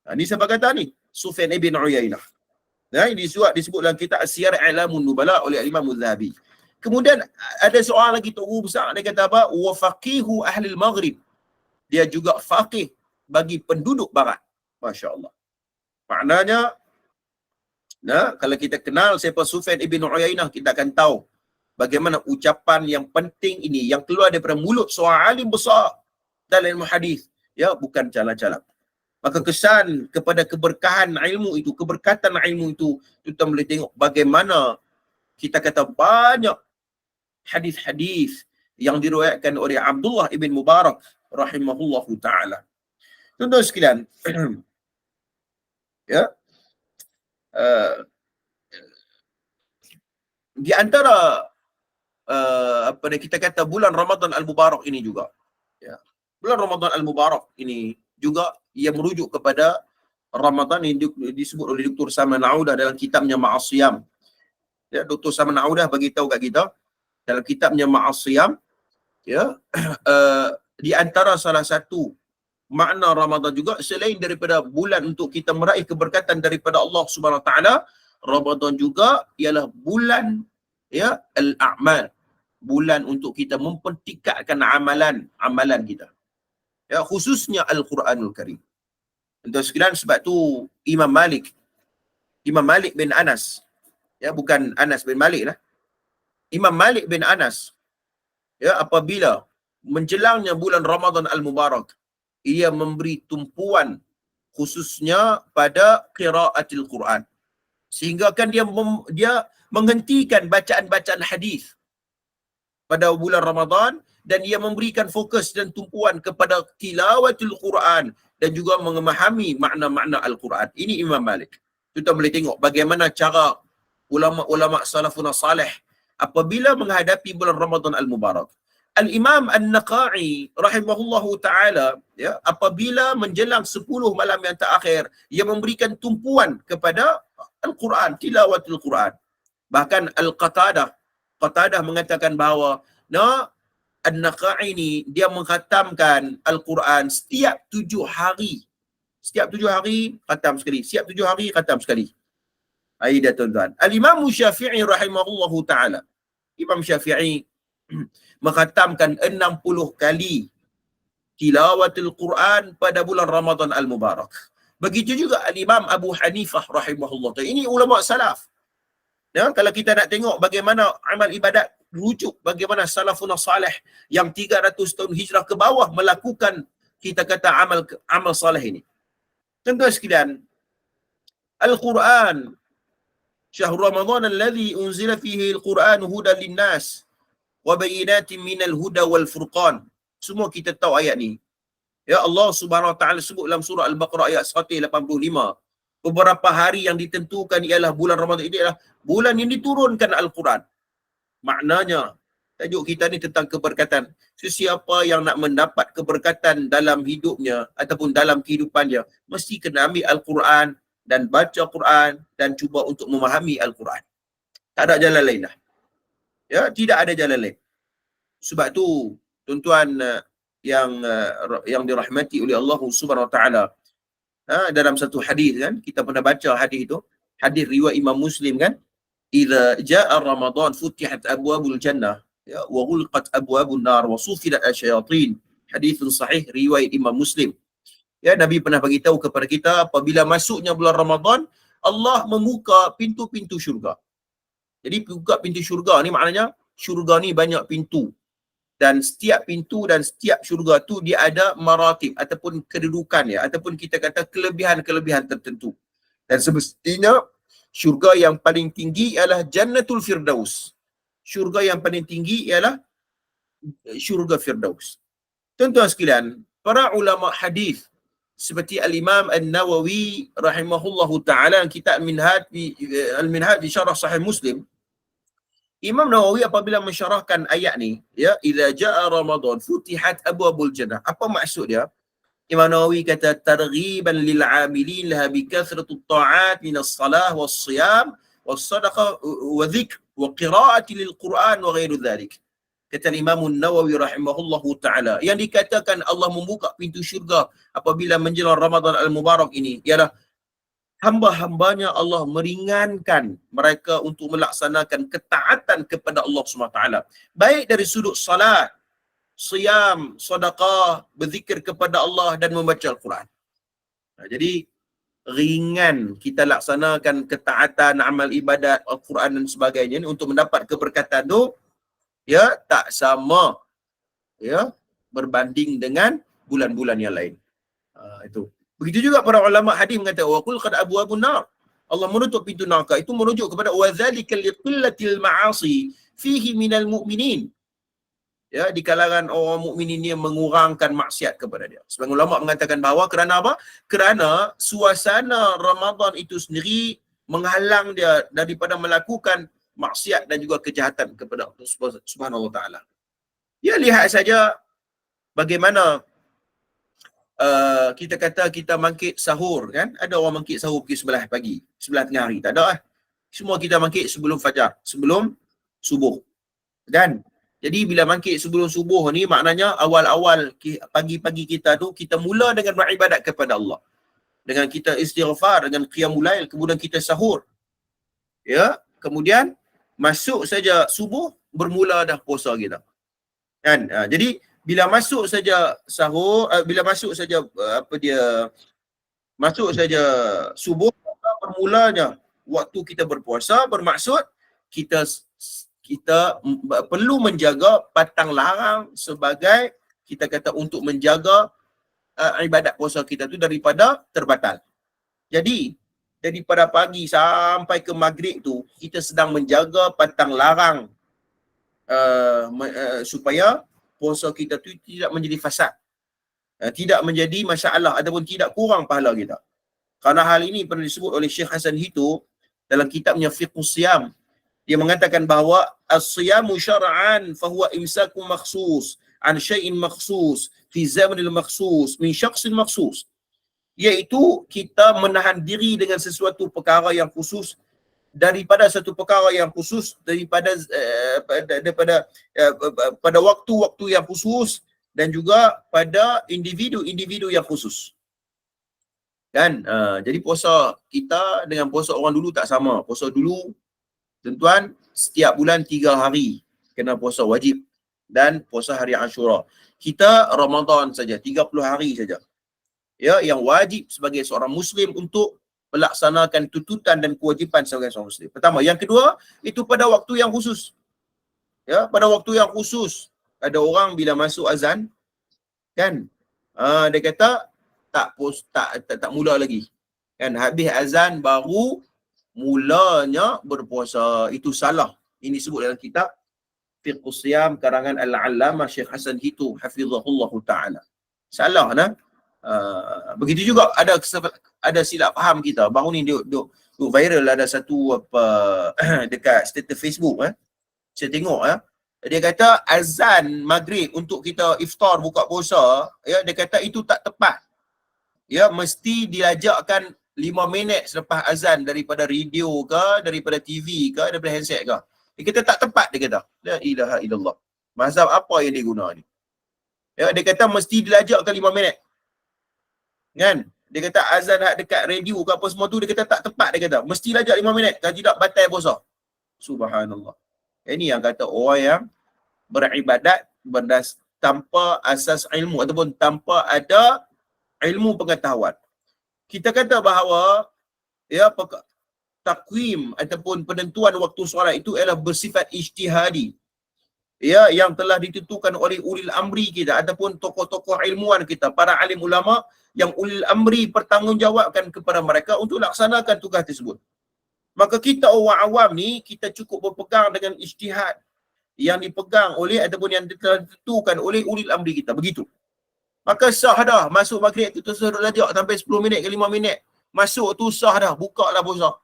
Ini siapa kata ni? Sufyan ibn Uyainah. Ini disebut dalam kitab Siyar A'lamun Nubala oleh Imam Az-Zahabi. Kemudian ada seorang lagi tokoh besar, dia kata apa? Wa faqihu ahli al-Maghrib. Dia juga faqih bagi penduduk barat. Masya-Allah. Maknanya, kalau kita kenal siapa Sufyan ibn Uyainah, kita akan tahu bagaimana ucapan yang penting ini yang keluar daripada mulut seorang alim besar dalam ilmu hadis, ya, bukan calang-calang. Maka kesan kepada keberkahan ilmu itu, keberkatan ilmu itu, kita boleh tengok bagaimana kita kata banyak hadis-hadis yang diriwayatkan oleh Abdullah ibn Mubarak rahimahullahu taala. Tuan-tuan sekalian, ya, di antara apa dia, kita kata bulan Ramadan al-Mubarak ini juga, ya, bulan Ramadan al-Mubarak ini juga ia merujuk kepada Ramadan yang disebut oleh Dr. Salman Audah dalam kitabnya Ma'asiyam. Ya, Dr. Salman Audah bagi tahu kat kita dalam kitabnya Ma'asiyam, ya, di antara salah satu makna Ramadan juga selain daripada bulan untuk kita meraih keberkatan daripada Allah Subhanahu Wa Taala, Ramadan juga ialah bulan, ya, al-a'mal, bulan untuk kita mempertingkatkan amalan kita, ya, khususnya Al-Quranul Karim. Untuk sekalian, sebab tu Imam Malik bin Anas, ya, bukan Anas bin Malik lah, Imam Malik bin Anas, ya, apabila menjelangnya bulan Ramadan al-Mubarak, ia memberi tumpuan khususnya pada qiraatil Quran, sehingga kan dia menghentikan bacaan-bacaan hadis pada bulan Ramadan, dan ia memberikan fokus dan tumpuan kepada tilawatul Quran dan juga memahami makna-makna Al-Quran. Ini Imam Malik. Kita boleh tengok bagaimana cara ulama-ulama salafun salih apabila menghadapi bulan Ramadan al-Mubarak. Al-Imam An-Naqai rahimahullahu taala, ya, apabila menjelang 10 malam yang terakhir, ia memberikan tumpuan kepada Al-Quran, tilawatul Quran. Bahkan Qatadah mengatakan bahawa An-Naqai ni dia mengkhatamkan Al-Quran setiap 7 hari. Setiap 7 hari khatam sekali. Setiap 7 hari khatam sekali. Aida tuan-tuan. Al-Imam Syafi'i rahimahullahu taala, Imam Syafi'i mengkhatamkan 60 kali tilawatul Quran pada bulan Ramadan al-Mubarak. Begitu juga Al-Imam Abu Hanifah rahimahullah taala. Ini ulama salaf. Ya, kalau kita nak tengok bagaimana amal ibadat, rujuk bagaimana salafun salih yang 300 tahun hijrah ke bawah melakukan, kita kata, amal salih ini. Tuan-tuan sekalian, Al-Quran, syahr Ramadan alladhi unzila fihi al-Quran hudan lin-nas wa bayyinatin minal huda wal furqan. Semua kita tahu ayat ni. Ya, Allah Subhanahu Wa Taala sebut dalam surah Al-Baqarah ayat 185. Beberapa hari yang ditentukan ialah bulan Ramadan ini adalah bulan yang diturunkan Al-Quran. Maknanya, tajuk kita ni tentang keberkatan. Sesiapa yang nak mendapat keberkatan dalam hidupnya ataupun dalam kehidupannya, mesti kena ambil Al-Quran dan baca Quran dan cuba untuk memahami Al-Quran. Tak ada jalan lain dah. Ya, tidak ada jalan lain. Sebab tu, tuan-tuan yang dirahmati oleh Allah Subhanahu Wa Taala, dalam satu hadis kan, kita pernah baca hadis itu, hadis riwayat Imam Muslim kan, idza jaa Ramadan futihat abwabul jannah, ya, wa ghulqat abwabun nar wa sufilat asyayatin. Hadis sahih riwayat Imam Muslim. Ya, Nabi pernah bagi tahu kepada kita apabila masuknya bulan Ramadan, Allah membuka pintu-pintu syurga. Jadi buka pintu syurga ni maknanya syurga ni banyak pintu, dan setiap pintu dan setiap syurga tu dia ada maratib ataupun kedudukan, ya, ataupun kita kata kelebihan-kelebihan tertentu. Dan semestinya syurga yang paling tinggi ialah Jannatul Firdaus. Syurga yang paling tinggi ialah syurga Firdaus. Tuan-tuan sekalian, para ulama hadis seperti Al-Imam An-Nawawi rahimahullahu taala, kitab Al-Minhaj di Syarah Sahih Muslim, Imam Nawawi apabila mensyarahkan ayat ni, ya, idza jaa Ramadan futihat abwabul jannah. Apa maksud dia? Imam Nawawi kata targhiban lil 'amilin laha bi kathratut ta'at min as-salah was-siyam was-sadaqah wa dhikr wa qira'ati lil Quran wa ghairu dhalik. Kata Imam Nawawi rahimahullahu taala, yang dikatakan Allah membuka pintu syurga apabila menjelang Ramadan al-Mubarak ini ialah hamba-hambanya Allah meringankan mereka untuk melaksanakan ketaatan kepada Allah SWT, baik dari sudut salat, siyam, sedekah, berzikir kepada Allah dan membaca Al-Quran. Jadi ringan kita laksanakan ketaatan, amal ibadat, Al-Quran dan sebagainya ni untuk mendapat keberkatan tu, ya, tak sama, ya, berbanding dengan bulan-bulan yang lain. Itu. Begitu juga para ulama hadis mengatakan wa qul qad abwabun nar. Allah menutup pintu neraka. Itu merujuk kepada wa dzalika liqillatil ma'asi fihi minal mu'minin. Ya, di kalangan orang mukminin ni mengurangkan maksiat kepada dia. Sebagian ulama mengatakan bahawa kerana apa? Kerana suasana Ramadan itu sendiri menghalang dia daripada melakukan maksiat dan juga kejahatan kepada Allah Subhanahu Wa Taala. Ya, lihat saja bagaimana kita kata kita mangkit sahur, kan? Ada orang mangkit sahur pukul 11 pagi, 11 tengah hari. Tak ada lah. Semua kita mangkit sebelum fajar, sebelum subuh. Kan? Jadi bila mangkit sebelum subuh ni maknanya awal-awal pagi-pagi kita tu kita mula dengan beribadat kepada Allah. Dengan kita istighfar, dengan qiyamul lail, kemudian kita sahur. Ya, kemudian masuk saja subuh bermula dah puasa kita. Kan? Jadi bila masuk saja sahur, bila masuk saja masuk saja subuh, bermulanya waktu kita berpuasa, bermaksud kita perlu menjaga patang larang sebagai kita kata untuk menjaga ibadat puasa kita tu daripada terbatal. Jadi daripada pagi sampai ke maghrib tu kita sedang menjaga patang larang supaya puasa kita tu tidak menjadi fasad, tidak menjadi masalah ataupun tidak kurang pahala kita. Kerana hal ini pernah disebut oleh Syekh Hasan Hito dalam kitabnya Fiqhus Siyam. Dia mengatakan bahawa as-siyamu syar'an fahuwa imsaku makhsus an syai'in makhsus fi zamanil makhsus min syakhsin makhsus, iaitu kita menahan diri dengan sesuatu perkara yang khusus daripada satu perkara yang khusus daripada pada waktu-waktu yang khusus dan juga pada individu-individu yang khusus. Kan? Jadi puasa kita dengan puasa orang dulu tak sama. Puasa dulu, tuan-tuan, setiap bulan 3 hari kena puasa wajib dan puasa hari Ashura. Kita Ramadan saja, 30 hari saja. Ya, yang wajib sebagai seorang Muslim untuk melaksanakan tuntutan dan kewajipan sebagai seorang Muslim. Pertama. Yang kedua, itu pada waktu yang khusus. Ya, pada waktu yang khusus. Ada orang bila masuk azan, kan, dia kata tak mula lagi. Kan, habis azan baru mulanya berpuasa. Itu salah. Ini disebut dalam kitab Fiqhus Siyam karangan Al-Allamah Syekh Hasan Hito hafizahullah taala. Salah nah. Begitu juga ada silap faham kita. Baru ni duk viral ada satu dekat status Facebook saya tengok dia kata azan maghrib untuk kita iftar buka puasa, ya, dia kata itu tak tepat. Ya, mesti dilajakkan 5 minit selepas azan daripada radio ke, daripada TV ke, daripada handset ke. Dia kata tak tepat, dia kata. La ilaha illallah. Mazhab apa yang dia guna ni? Ya, dia kata mesti dilajakkan 5 minit. Kan? Dia kata azan dekat radio ke apa semua tu, dia kata tak tepat, dia kata. Mesti lajak 5 minit, kalau tidak batal puasa. Subhanallah. Ini yang kata orang yang beribadat tanpa asas ilmu ataupun tanpa ada ilmu pengetahuan. Kita kata bahawa ya takwim ataupun penentuan waktu solat itu adalah bersifat ijtihadi. Ya, yang telah ditentukan oleh ulil amri kita ataupun tokoh-tokoh ilmuwan kita, para alim ulama yang ulil amri bertanggungjawabkan kepada mereka untuk laksanakan tugas tersebut. Maka kita orang awam ni kita cukup berpegang dengan ijtihad yang dipegang oleh ataupun yang telah ditentukan oleh ulil amri kita. Begitu. Maka sah dah masuk maghrib tu terus lajak sampai 10 minit ke 5 minit. Masuk tu sah dah, buka lah puasa.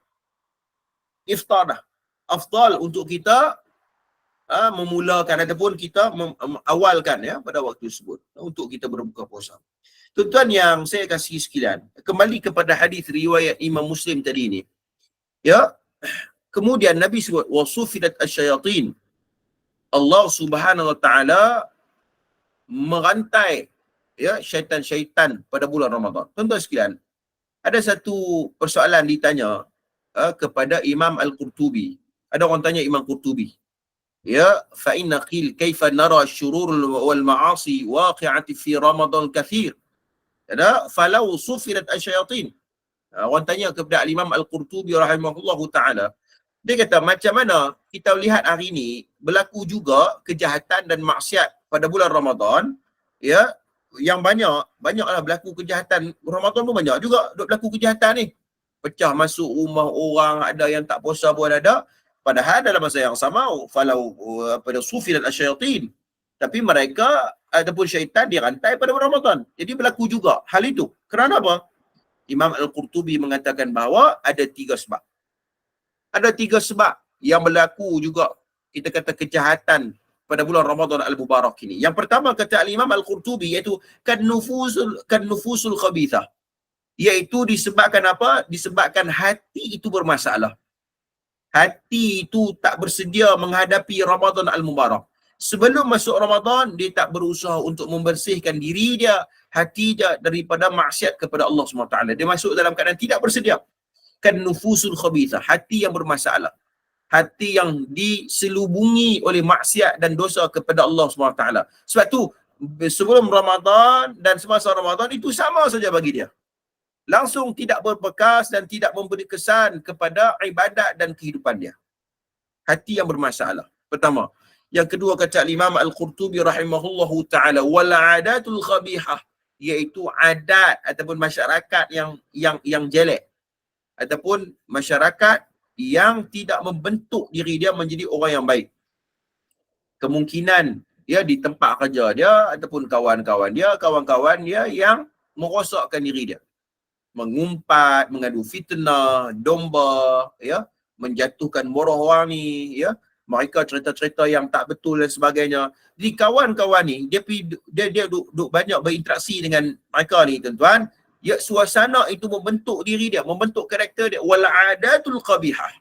Iftar dah. Afdal untuk kita memulakan ataupun kita awalkan ya pada waktu tersebut untuk kita berbuka puasa. Tuan-tuan yang saya kasih sekalian, kembali kepada hadis riwayat Imam Muslim tadi ni. Ya, kemudian Nabi sebut wasufilat asyayatin. Allah Subhanahu wa taala merantai ya syaitan-syaitan pada bulan Ramadan. Tuan-tuan sekalian, ada satu persoalan ditanya kepada Imam Al-Qurtubi. Ada orang tanya Imam Qurtubi. Ya, fa inna qil kaifa nara syurur wal ma'asi waqi'ati fi Ramadan kathir. Ada falau sufilat asyayatin. Orang tanya kepada Imam Al-Qurtubi rahimahullahu taala. Dia kata macam mana kita lihat hari ini berlaku juga kejahatan dan maksiat pada bulan Ramadan, ya, yang banyaklah berlaku kejahatan. Ramadan pun banyak juga duk berlaku kejahatan ni. Pecah masuk rumah orang, ada yang tak puasa pun ada. Padahal dalam masa yang sama falau pada sufilat asyayatin. Tapi mereka ataupun syaitan dirantai pada bulan Ramadan. Jadi berlaku juga hal itu. Kerana apa? Imam Al-Qurtubi mengatakan bahawa ada 3 sebab. Ada 3 sebab yang berlaku juga, kita kata, kejahatan pada bulan Ramadan Al-Mubarak ini. Yang pertama kata Imam Al-Qurtubi iaitu kan nufusul khabithah. Iaitu disebabkan apa? Disebabkan hati itu bermasalah. Hati itu tak bersedia menghadapi Ramadan Al-Mubarak. Sebelum masuk Ramadan, dia tak berusaha untuk membersihkan diri dia, hati dia daripada maksiat kepada Allah SWT. Dia masuk dalam keadaan tidak bersedia. Kan nufusul khabithah, hati yang bermasalah. Hati yang diselubungi oleh maksiat dan dosa kepada Allah SWT. Sebab tu, sebelum Ramadan dan semasa Ramadan itu sama saja bagi dia. Langsung tidak berbekas dan tidak memberi kesan kepada ibadat dan kehidupan dia. Hati yang bermasalah. Pertama. Yang kedua kata Imam Al-Qurtubi rahimahullahu ta'ala, wal adatul khabihah, iaitu adat ataupun masyarakat yang jelek, ataupun masyarakat yang tidak membentuk diri dia menjadi orang yang baik. Kemungkinan dia di tempat kerja dia ataupun kawan-kawan dia yang merosakkan diri dia. Mengumpat, mengadu fitnah, domba, ya, menjatuhkan murah orang ni, ya. Mereka cerita-cerita yang tak betul dan sebagainya. Jadi kawan-kawan ni, dia duk banyak berinteraksi dengan mereka ni, tuan-tuan. Ya, suasana itu membentuk diri dia, membentuk karakter dia. Wal adatul qabihah.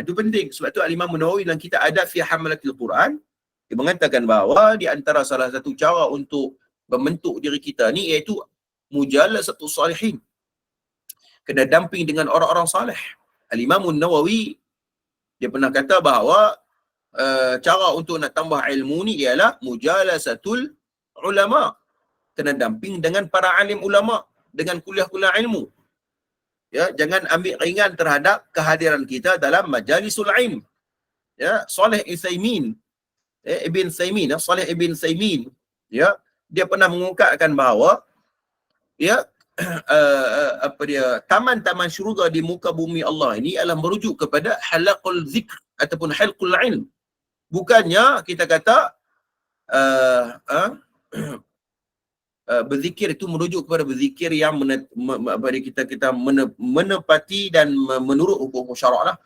Itu penting. Sebab tu Al-Imam Nawawi dalam kitab Adab fi Hamalatil Quran, dia mengatakan bahawa di antara salah satu cara untuk membentuk diri kita ni iaitu mujalasatus salihin. Kena damping dengan orang-orang salih. Al-Imam Nawawi dia pernah kata bahawa cara untuk nak tambah ilmu ni ialah mujalasatul ulama. Kena damping dengan para alim ulama, dengan kuliah-kuliah ilmu. Ya, jangan ambil ringan terhadap kehadiran kita dalam majalisul ilm. Ya, Saleh Ibn Thaymin, ya, dia pernah mengungkapkan bahawa ya, taman-taman syurga di muka bumi Allah ini adalah merujuk kepada halaqul zikr ataupun halqul ilm. Bukannya kita kata berzikir itu merujuk kepada berzikir yang kita menepati dan menurut hukum syarak lah.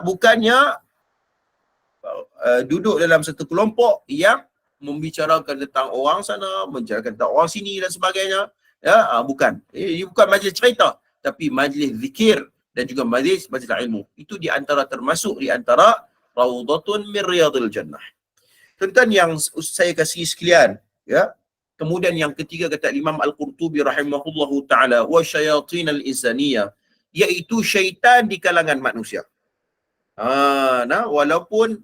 Bukannya duduk dalam satu kelompok yang membicarakan tentang orang sana, membicarakan tentang orang sini dan sebagainya. Ya, bukan. Ini bukan majlis cerita, tapi majlis zikir dan juga majlis ilmu. Itu termasuk di antara raudhatun min riyadil jannah. Tuan-tuan yang saya kasih sekalian, ya. Kemudian yang ketiga kata Imam Al-Qurtubi rahimahullahu ta'ala, wa syayatin al-insaniyah, iaitu syaitan di kalangan manusia. Walaupun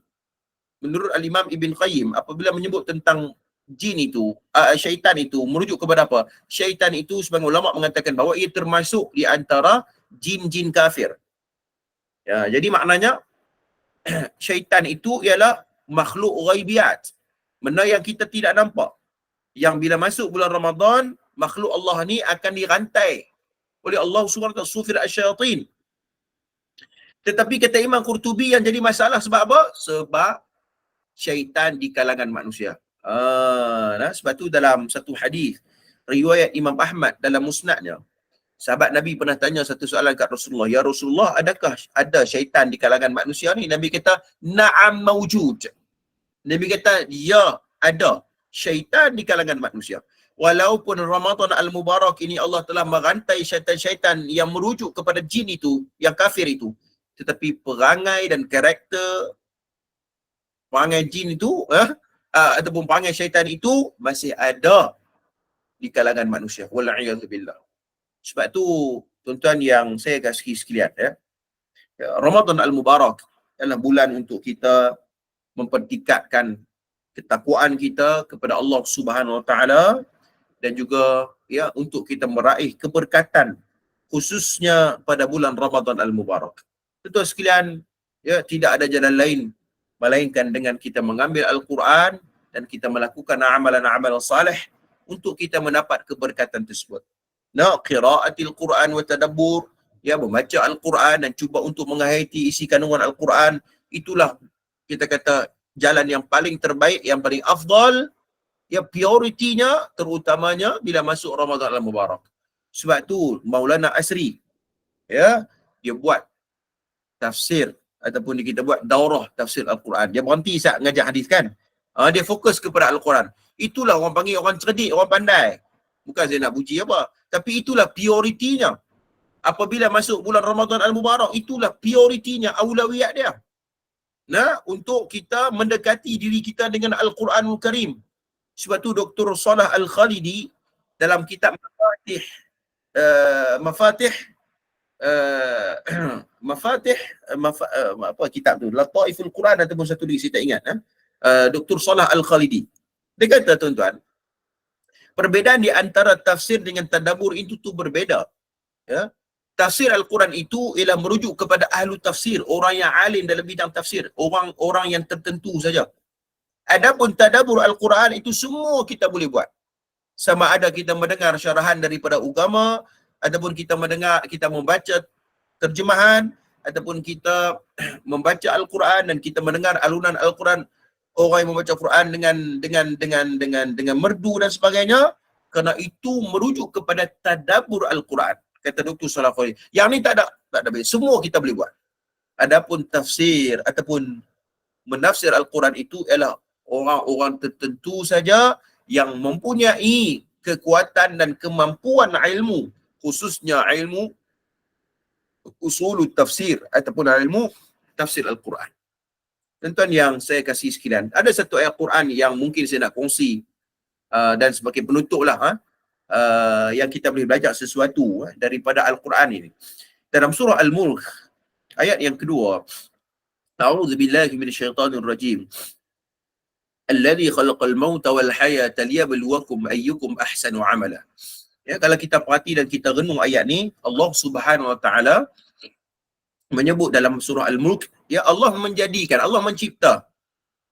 menurut Al-Imam Ibn Qayyim, apabila menyebut tentang jin itu, syaitan itu merujuk kepada apa? Syaitan itu sebagian ulama mengatakan bahawa ia termasuk di antara jin-jin kafir. Ya, jadi maknanya syaitan itu ialah makhluk ghaibiyat, benda yang kita tidak nampak, yang bila masuk bulan Ramadan, makhluk Allah ni akan dirantai oleh Allah SWT, sufir asyayatin. Tetapi kata Imam Qurtubi yang jadi masalah sebab apa? Sebab syaitan di kalangan manusia. Sebab tu dalam satu hadis riwayat Imam Ahmad dalam musnadnya, sahabat Nabi pernah tanya satu soalan kat Rasulullah, ya Rasulullah, adakah ada syaitan di kalangan manusia ni? Nabi kata, na'am mawjud. Nabi kata, ya, ada syaitan di kalangan manusia. walaupun Ramadan al-Mubarak ini Allah telah merantai syaitan-syaitan yang merujuk kepada jin itu, yang kafir itu, tetapi perangai dan karakter perangai jin itu ataupun perangai syaitan itu masih ada di kalangan manusia. Wal'iyadzubillah. Sebab tu tuan-tuan yang saya kasihi sekalian, Ramadan al-Mubarak adalah bulan untuk kita mempertingkatkan ketakwaan kita kepada Allah Subhanahu Wa Taala, dan juga untuk kita meraih keberkatan khususnya pada bulan Ramadan al-Mubarak. Tuan-tuan sekalian, tidak ada jalan lain melainkan dengan kita mengambil Al-Quran dan kita melakukan amalan-amalan salih untuk kita mendapat keberkatan tersebut. Qiraatil Quran wa tadabbur, membaca Al-Quran dan cuba untuk menghayati isi kandungan Al-Quran, itulah kita kata jalan yang paling terbaik, yang paling afdal, prioritinya terutamanya bila masuk Ramadan al-Mubarak. Sebab tu Maulana Asri dia buat tafsir ataupun kita buat daurah tafsir Al-Quran. Dia berhenti saat mengajar hadis kan. Dia fokus kepada Al-Quran. Itulah orang panggil orang cerdik, orang pandai. Bukan saya nak puji apa, tapi itulah prioritinya. Apabila masuk bulan Ramadan al-Mubarak, itulah prioritinya, aulawiyat dia. Untuk kita mendekati diri kita dengan Al-Quranul Karim. Sebab tu Dr. Salah Al-Khalidi dalam kitab apa kitab tu, Lataiful Quran ataupun satu lagi saya tak ingat, Dr. Salah Al-Khalidi, dia kata tuan-tuan, perbezaan di antara tafsir dengan tadabbur itu tu berbeza. Tafsir Al-Quran itu ialah merujuk kepada ahlu tafsir, orang yang alim dalam bidang tafsir, orang yang tertentu saja. Adapun tadabbur Al-Quran itu semua kita boleh buat. Sama ada kita mendengar syarahan daripada agama, ataupun kita membaca terjemahan, ataupun kita membaca Al-Quran dan kita mendengar alunan Al-Quran, orang yang membaca Quran dengan merdu dan sebagainya, kerana itu merujuk kepada tadabbur Al-Quran. Kata Dr. Salah Khalidi. Yang ni tak ada baik. Semua kita boleh buat. Adapun tafsir ataupun menafsir Al-Quran itu ialah orang-orang tertentu saja yang mempunyai kekuatan dan kemampuan ilmu, khususnya ilmu usul tafsir ataupun ilmu tafsir Al-Quran. Tuan-tuan yang saya kasih sekalian, ada satu ayat Quran yang mungkin saya nak kongsi dan sebagai penutup lah, yang kita boleh belajar sesuatu daripada Al-Quran ini. Dalam surah Al-Mulk, ayat yang kedua, A'udzubillahi minasyaitanirrajim. Alladhi khalaqal mauta wal hayata liyabluwakum ayyukum ahsanu amala. Kalau kita perhati dan kita renung ayat ni, Allah Subhanahu Wa Taala menyebut dalam surah Al-Mulk, Allah menjadikan, Allah mencipta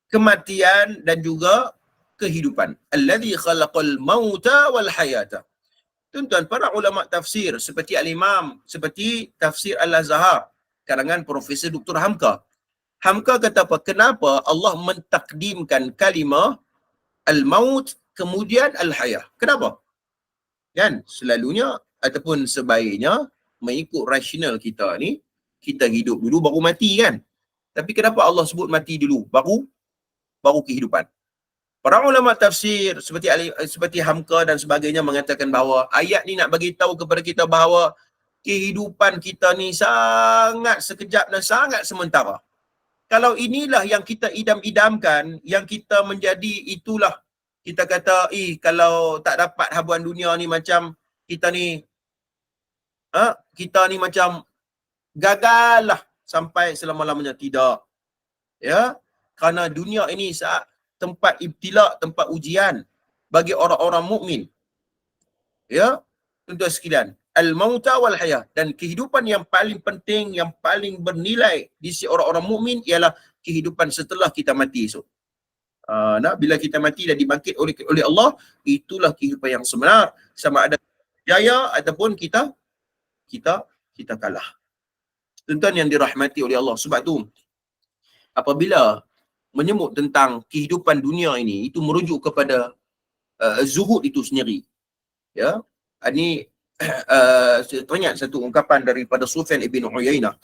kematian dan juga kehidupan. Alladhi khalaqal mauta wal hayata. Tuan-tuan, para ulama tafsir seperti Al-Imam, seperti tafsir Al-Azhar karangan Profesor Dr. Hamka kata apa? Kenapa Allah mentakdimkan kalimah al-maut kemudian al-hayah? Kenapa? Kan selalunya ataupun sebaiknya mengikut rasional kita ni, kita hidup dulu baru mati kan. Tapi kenapa Allah sebut mati dulu baru kehidupan? Para ulama tafsir seperti Hamka dan sebagainya mengatakan bahawa ayat ni nak bagi tahu kepada kita bahawa kehidupan kita ni sangat sekejap dan sangat sementara. Kalau inilah yang kita idam-idamkan, yang kita menjadi itulah, kita kata, kalau tak dapat habuan dunia ni macam kita ni macam gagal lah sampai selama-lamanya. Tidak. Kerana dunia ini tempat ibtila, tempat ujian bagi orang-orang mukmin. Tuan-tuan sekalian, al-mauta wal hayah, dan kehidupan yang paling penting, yang paling bernilai di sisi orang-orang mukmin ialah kehidupan setelah kita mati esok. Bila kita mati dan dibangkit oleh Allah, itulah kehidupan yang sebenar, sama ada jaya ataupun kita kalah. Tuan-tuan yang dirahmati oleh Allah, sebab tu apabila menyebut tentang kehidupan dunia ini, itu merujuk kepada zuhud itu sendiri. Ini saya teringat satu ungkapan daripada Sufyan ibn Uyainah.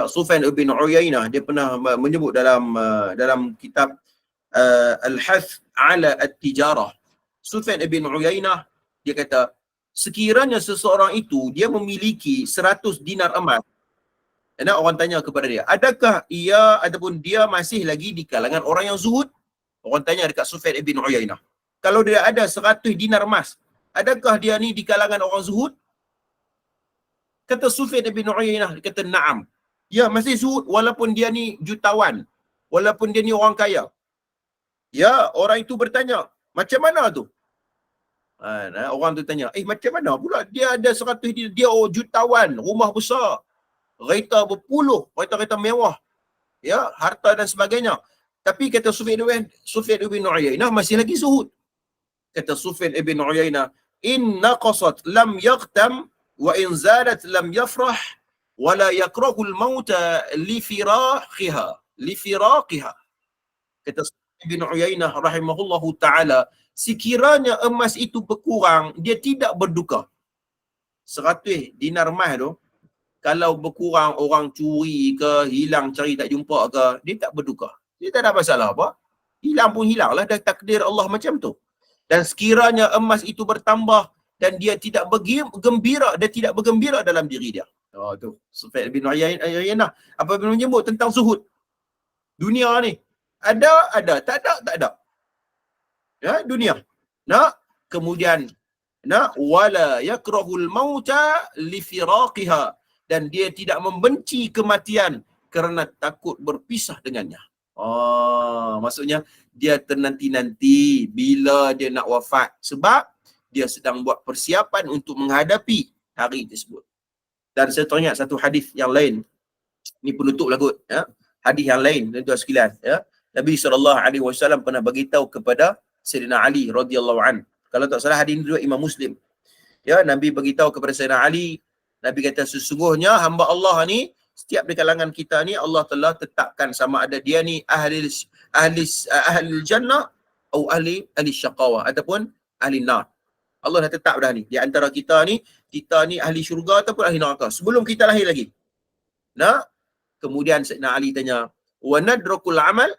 Sufyan ibn Uyainah, dia pernah menyebut dalam kitab Al-Hath ala At-Tijarah. Sufyan bin Uyainah, dia kata, sekiranya seseorang itu dia memiliki 100 dinar emas, dan orang tanya kepada dia, adakah ia ataupun dia masih lagi di kalangan orang yang zuhud? Orang tanya dekat Sufyan bin Uyainah, kalau dia ada 100 dinar emas, adakah dia ni di kalangan orang zuhud? Kata Sufyan bin Uyainah, dia kata na'am. Ya, masih zuhud walaupun dia ni jutawan, walaupun dia ni orang kaya. Ya, orang itu bertanya, macam mana tu? Orang tu tanya, macam mana pula dia ada 100 dinar, dia jutawan, rumah besar, kereta berpuluh, kereta-kereta mewah, ya, harta dan sebagainya. Tapi kata Sufyan bin Uyainah masih lagi zuhud. Kata Sufyan bin Uyainah, in naqasat lam yaghtam wa in zadat lam yafrah wa la yakrahu al-mauta li firaqiha. Kata Sufyan bin Uyainah rahimahullahu taala, sekiranya emas itu berkurang, dia tidak berduka. 100 dinar emas tu, kalau berkurang, orang curi ke, hilang cari tak jumpa ke, dia tak berduka. Dia tak ada masalah apa. Hilang pun hilang lah, dah takdir Allah macam tu. Dan sekiranya emas itu bertambah dan dia tidak bergembira, dia tidak bergembira dalam diri dia. Tu Sufyan bin Uyainah apabila menyebut tentang zuhud. Dunia ni ada, tak ada. Ya, dunia. Kemudian wala yakrahul mauta li firaqiha, dan dia tidak membenci kematian kerana takut berpisah dengannya. Maksudnya dia ternanti-nanti bila dia nak wafat, sebab dia sedang buat persiapan untuk menghadapi hari tersebut. Dan saya teringat satu hadis yang lain, ni penutup lah kot, ya. Hadis yang lain, tuan-tuan sekalian, ya. Nabi SAW pernah beritahu kepada Sayyidina Ali radhiyallahu an. Kalau tak salah hadis ini riwayat Imam Muslim. Ya, Nabi beritahu kepada Sayyidina Ali, Nabi kata, sesungguhnya hamba Allah ni, setiap di kalangan kita ni, Allah telah tetapkan sama ada dia ni ahli jannah atau ahli syaqawah ataupun ahli nar. Allah dah tetap dah ni. Di antara kita ni ahli syurga ataupun ahli neraka sebelum kita lahir lagi. Kemudian Sayyidina Ali tanya, wa nadrakul amal,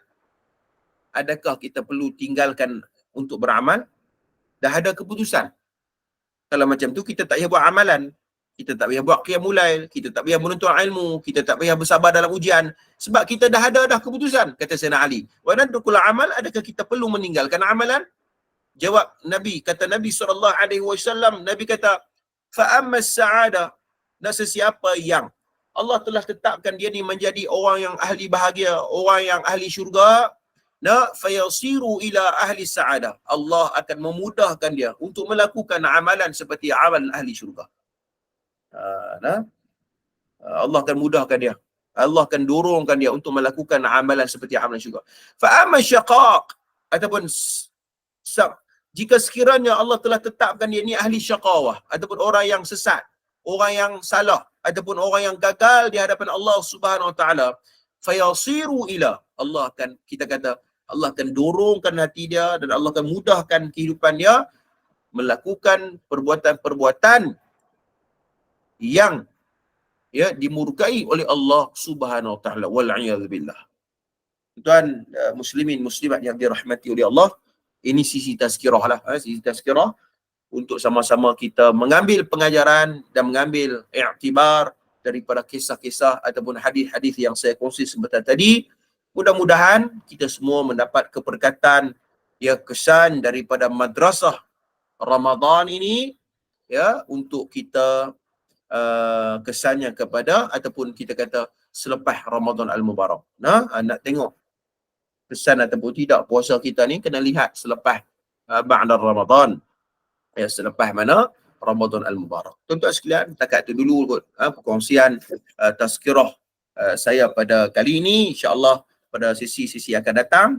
adakah kita perlu tinggalkan untuk beramal? Dah ada keputusan. Kalau macam tu, kita tak payah buat amalan. Kita tak payah buat qiyamul lail, kita tak payah menuntut ilmu, kita tak payah bersabar dalam ujian, sebab kita dah ada keputusan. Kata Sayyidina Ali, wa nadrukul amal, adakah kita perlu meninggalkan amalan? Jawab Nabi, kata Nabi SAW, Nabi kata, fa amma as-sa'ada, dan sesiapa yang Allah telah tetapkan dia ni menjadi orang yang ahli bahagia, orang yang ahli syurga, fayasiru ila ahli sa'adah, Allah akan memudahkan dia untuk melakukan amalan seperti amal ahli syurga. Allah akan mudahkan dia, Allah akan dorongkan dia untuk melakukan amalan seperti amalan syurga. Fa amma syaqaq, ataupun jika sekiranya Allah telah tetapkan dia ni ahli syaqawah, ataupun orang yang sesat, orang yang salah, ataupun orang yang gagal di hadapan Allah Subhanahu Wa Taala, fayasiru ila, Allah akan, kita kata, Allah akan dorongkan hati dia dan Allah akan mudahkan kehidupan dia melakukan perbuatan-perbuatan yang dimurkai oleh Allah Subhanahu Wa Taala, wal a'yadzu billah. Tuan muslimin muslimat yang dirahmati oleh Allah, ini sisi tazkirah lah, sisi tazkirah untuk sama-sama kita mengambil pengajaran dan mengambil i'tibar daripada kisah-kisah ataupun hadis-hadis yang saya kongsi sebentar tadi. Mudah-mudahan kita semua mendapat keberkatan, kesan daripada madrasah Ramadan ini, untuk kita kesannya kepada, ataupun kita kata selepas Ramadan Al-Mubarak. Nak tengok kesan ataupun tidak puasa kita ni, kena lihat selepas ba'da Ramadan, selepas mana Ramadan Al-Mubarak. Tuan-tuan sekalian, takat tu dulu kot perkongsian tazkirah saya pada kali ini. InsyaAllah pada sesi-sesi akan datang,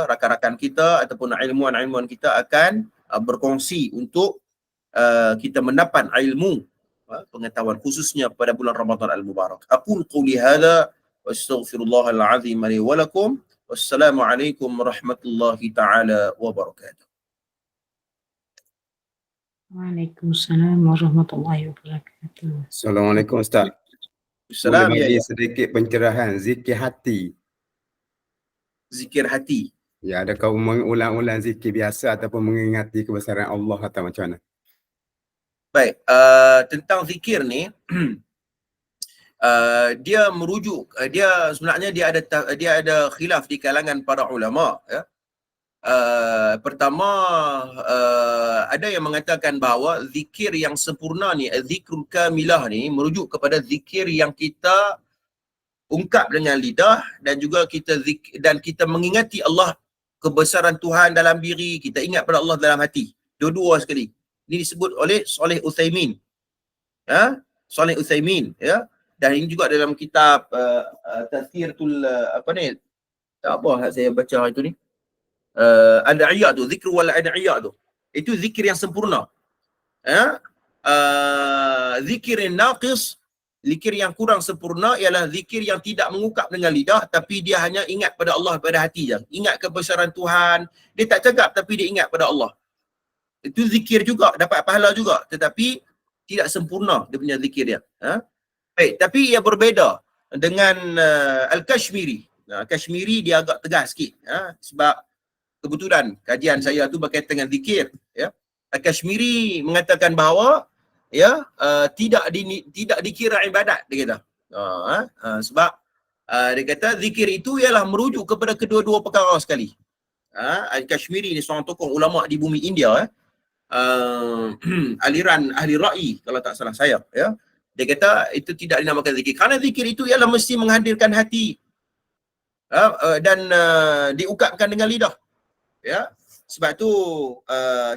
rakan-rakan kita ataupun ilmuwan-ilmuwan kita akan berkongsi untuk kita mendapat ilmu, pengetahuan khususnya pada bulan Ramadan Al-Mubarak. Aqul qouli hadza wa astaghfirullahal azim li wa lakum. Wassalamualaikum warahmatullahi taala wabarakatuh. Waalaikumsalam warahmatullahi wabarakatuh. Assalamualaikum Ustaz. Assalamualaikum. Boleh bagi sedikit pencerahan zikir hati? Zikir hati. Ya, adakah mengulang-ulang zikir biasa ataupun mengingati kebesaran Allah atau macam mana? Baik, tentang zikir ni dia merujuk dia sebenarnya dia ada khilaf di kalangan para ulama, ya. Pertama, ada yang mengatakan bahawa zikir yang sempurna ni, zikrul kamilah ni, merujuk kepada zikir yang kita ungkap dengan lidah dan juga kita mengingati Allah, kebesaran Tuhan dalam diri, kita ingat pada Allah dalam hati, dua-dua sekali. Ini disebut oleh Saleh Utsaimin, ya, Saleh Utsaimin, ya. Dan ini juga dalam kitab Tazkiratul apa ni, apa saya baca itu ni, Ad'iyah tu, zikr wal ad'iyah tu, itu zikir yang sempurna, ya. Zikir yang naqis, zikir yang kurang sempurna ialah zikir yang tidak mengungkap dengan lidah tapi dia hanya ingat pada Allah pada hati je, ingat kebesaran Tuhan, dia tak cakap tapi dia ingat pada Allah. Itu zikir juga, dapat pahala juga, tetapi tidak sempurna dia punya zikir dia, ha? Baik, tapi ia berbeza dengan Al-Kashmiri. Kashmiri dia agak tegas sikit, ha? Sebab kebetulan kajian saya tu berkaitan dengan zikir, ya. Al-Kashmiri mengatakan bahawa, ya, tidak dikira ibadat, dia kata. Sebab dia kata zikir itu ialah merujuk kepada kedua-dua perkara sekali. Al-Kashmiri ni seorang tokoh ulama di bumi India, aliran ahli ra'i kalau tak salah saya, ya. Dia kata itu tidak dinamakan zikir kerana zikir itu ialah mesti menghadirkan hati, dan diungkapkan dengan lidah, ya. Sebab tu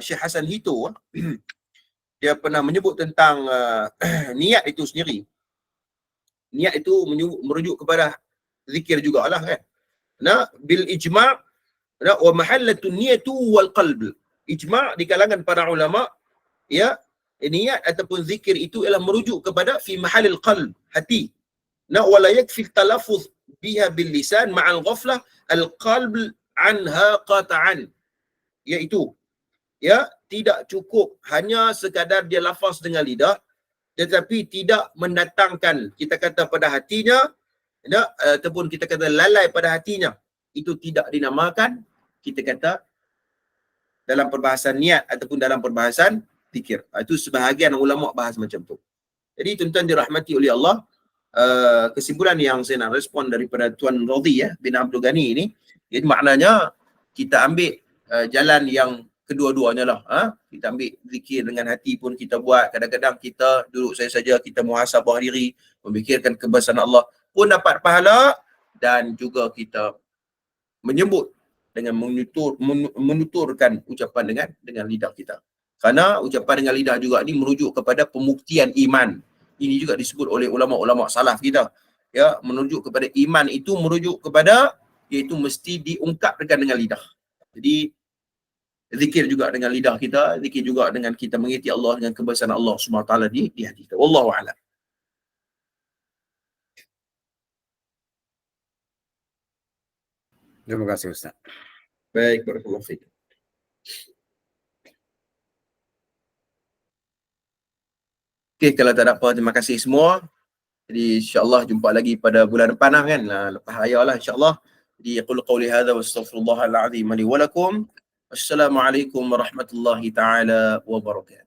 Syekh Hasan Hito dia pernah menyebut tentang niat itu sendiri. Niat itu merujuk kepada zikir jugalah, kan. Bil ijma' wa mahallatun niyatu wal qalb. Ijma' di kalangan para ulama, ya, niat ataupun zikir itu ialah merujuk kepada fi mahalil qalb, hati. Wala yakfi talaffuz biha bil lisan ma'al ghaflah al qalb anha qata'an, iaitu, ya, tidak cukup hanya sekadar dia lafaz dengan lidah tetapi tidak mendatangkan, kita kata, pada hatinya, ya, ataupun kita kata lalai pada hatinya. Itu tidak dinamakan, kita kata, dalam perbahasan niat ataupun dalam perbahasan zikir. Itu sebahagian ulama bahas macam tu. Jadi tuan-tuan dirahmati oleh Allah, kesimpulan yang saya nak respon daripada Tuan Radhi, ya, bin Abdul Ghani ini, jadi maknanya kita ambil jalan yang kedua-duanya lah, kita ambil zikir dengan hati pun kita buat, kadang-kadang kita duduk saja kita muhasabah diri, memikirkan kebesaran Allah pun dapat pahala, dan juga kita menyebut dengan menuturkan ucapan dengan lidah kita. Kerana ucapan dengan lidah juga ni merujuk kepada pembuktian iman. Ini juga disebut oleh ulama-ulama salaf kita, ya, merujuk kepada iman itu merujuk kepada, iaitu mesti diungkapkan dengan lidah. Jadi zikir juga dengan lidah kita, zikir juga dengan kita mengingati Allah, dengan kebesaran Allah Subhanahu Wa Taala di hati kita. Wallahu a'lam. Terima kasih Ustaz. Baik, barakallahu fiik. Okey, kalau tak ada apa, terima kasih semua. Jadi insya-Allah jumpa lagi pada bulan depan lah, kan, lepas raya lah insya-Allah. Jadi aqulu qawli hadza wa astaghfirullahal azim li wa lakum. Assalamualaikum warahmatullahi taala wabarakatuh.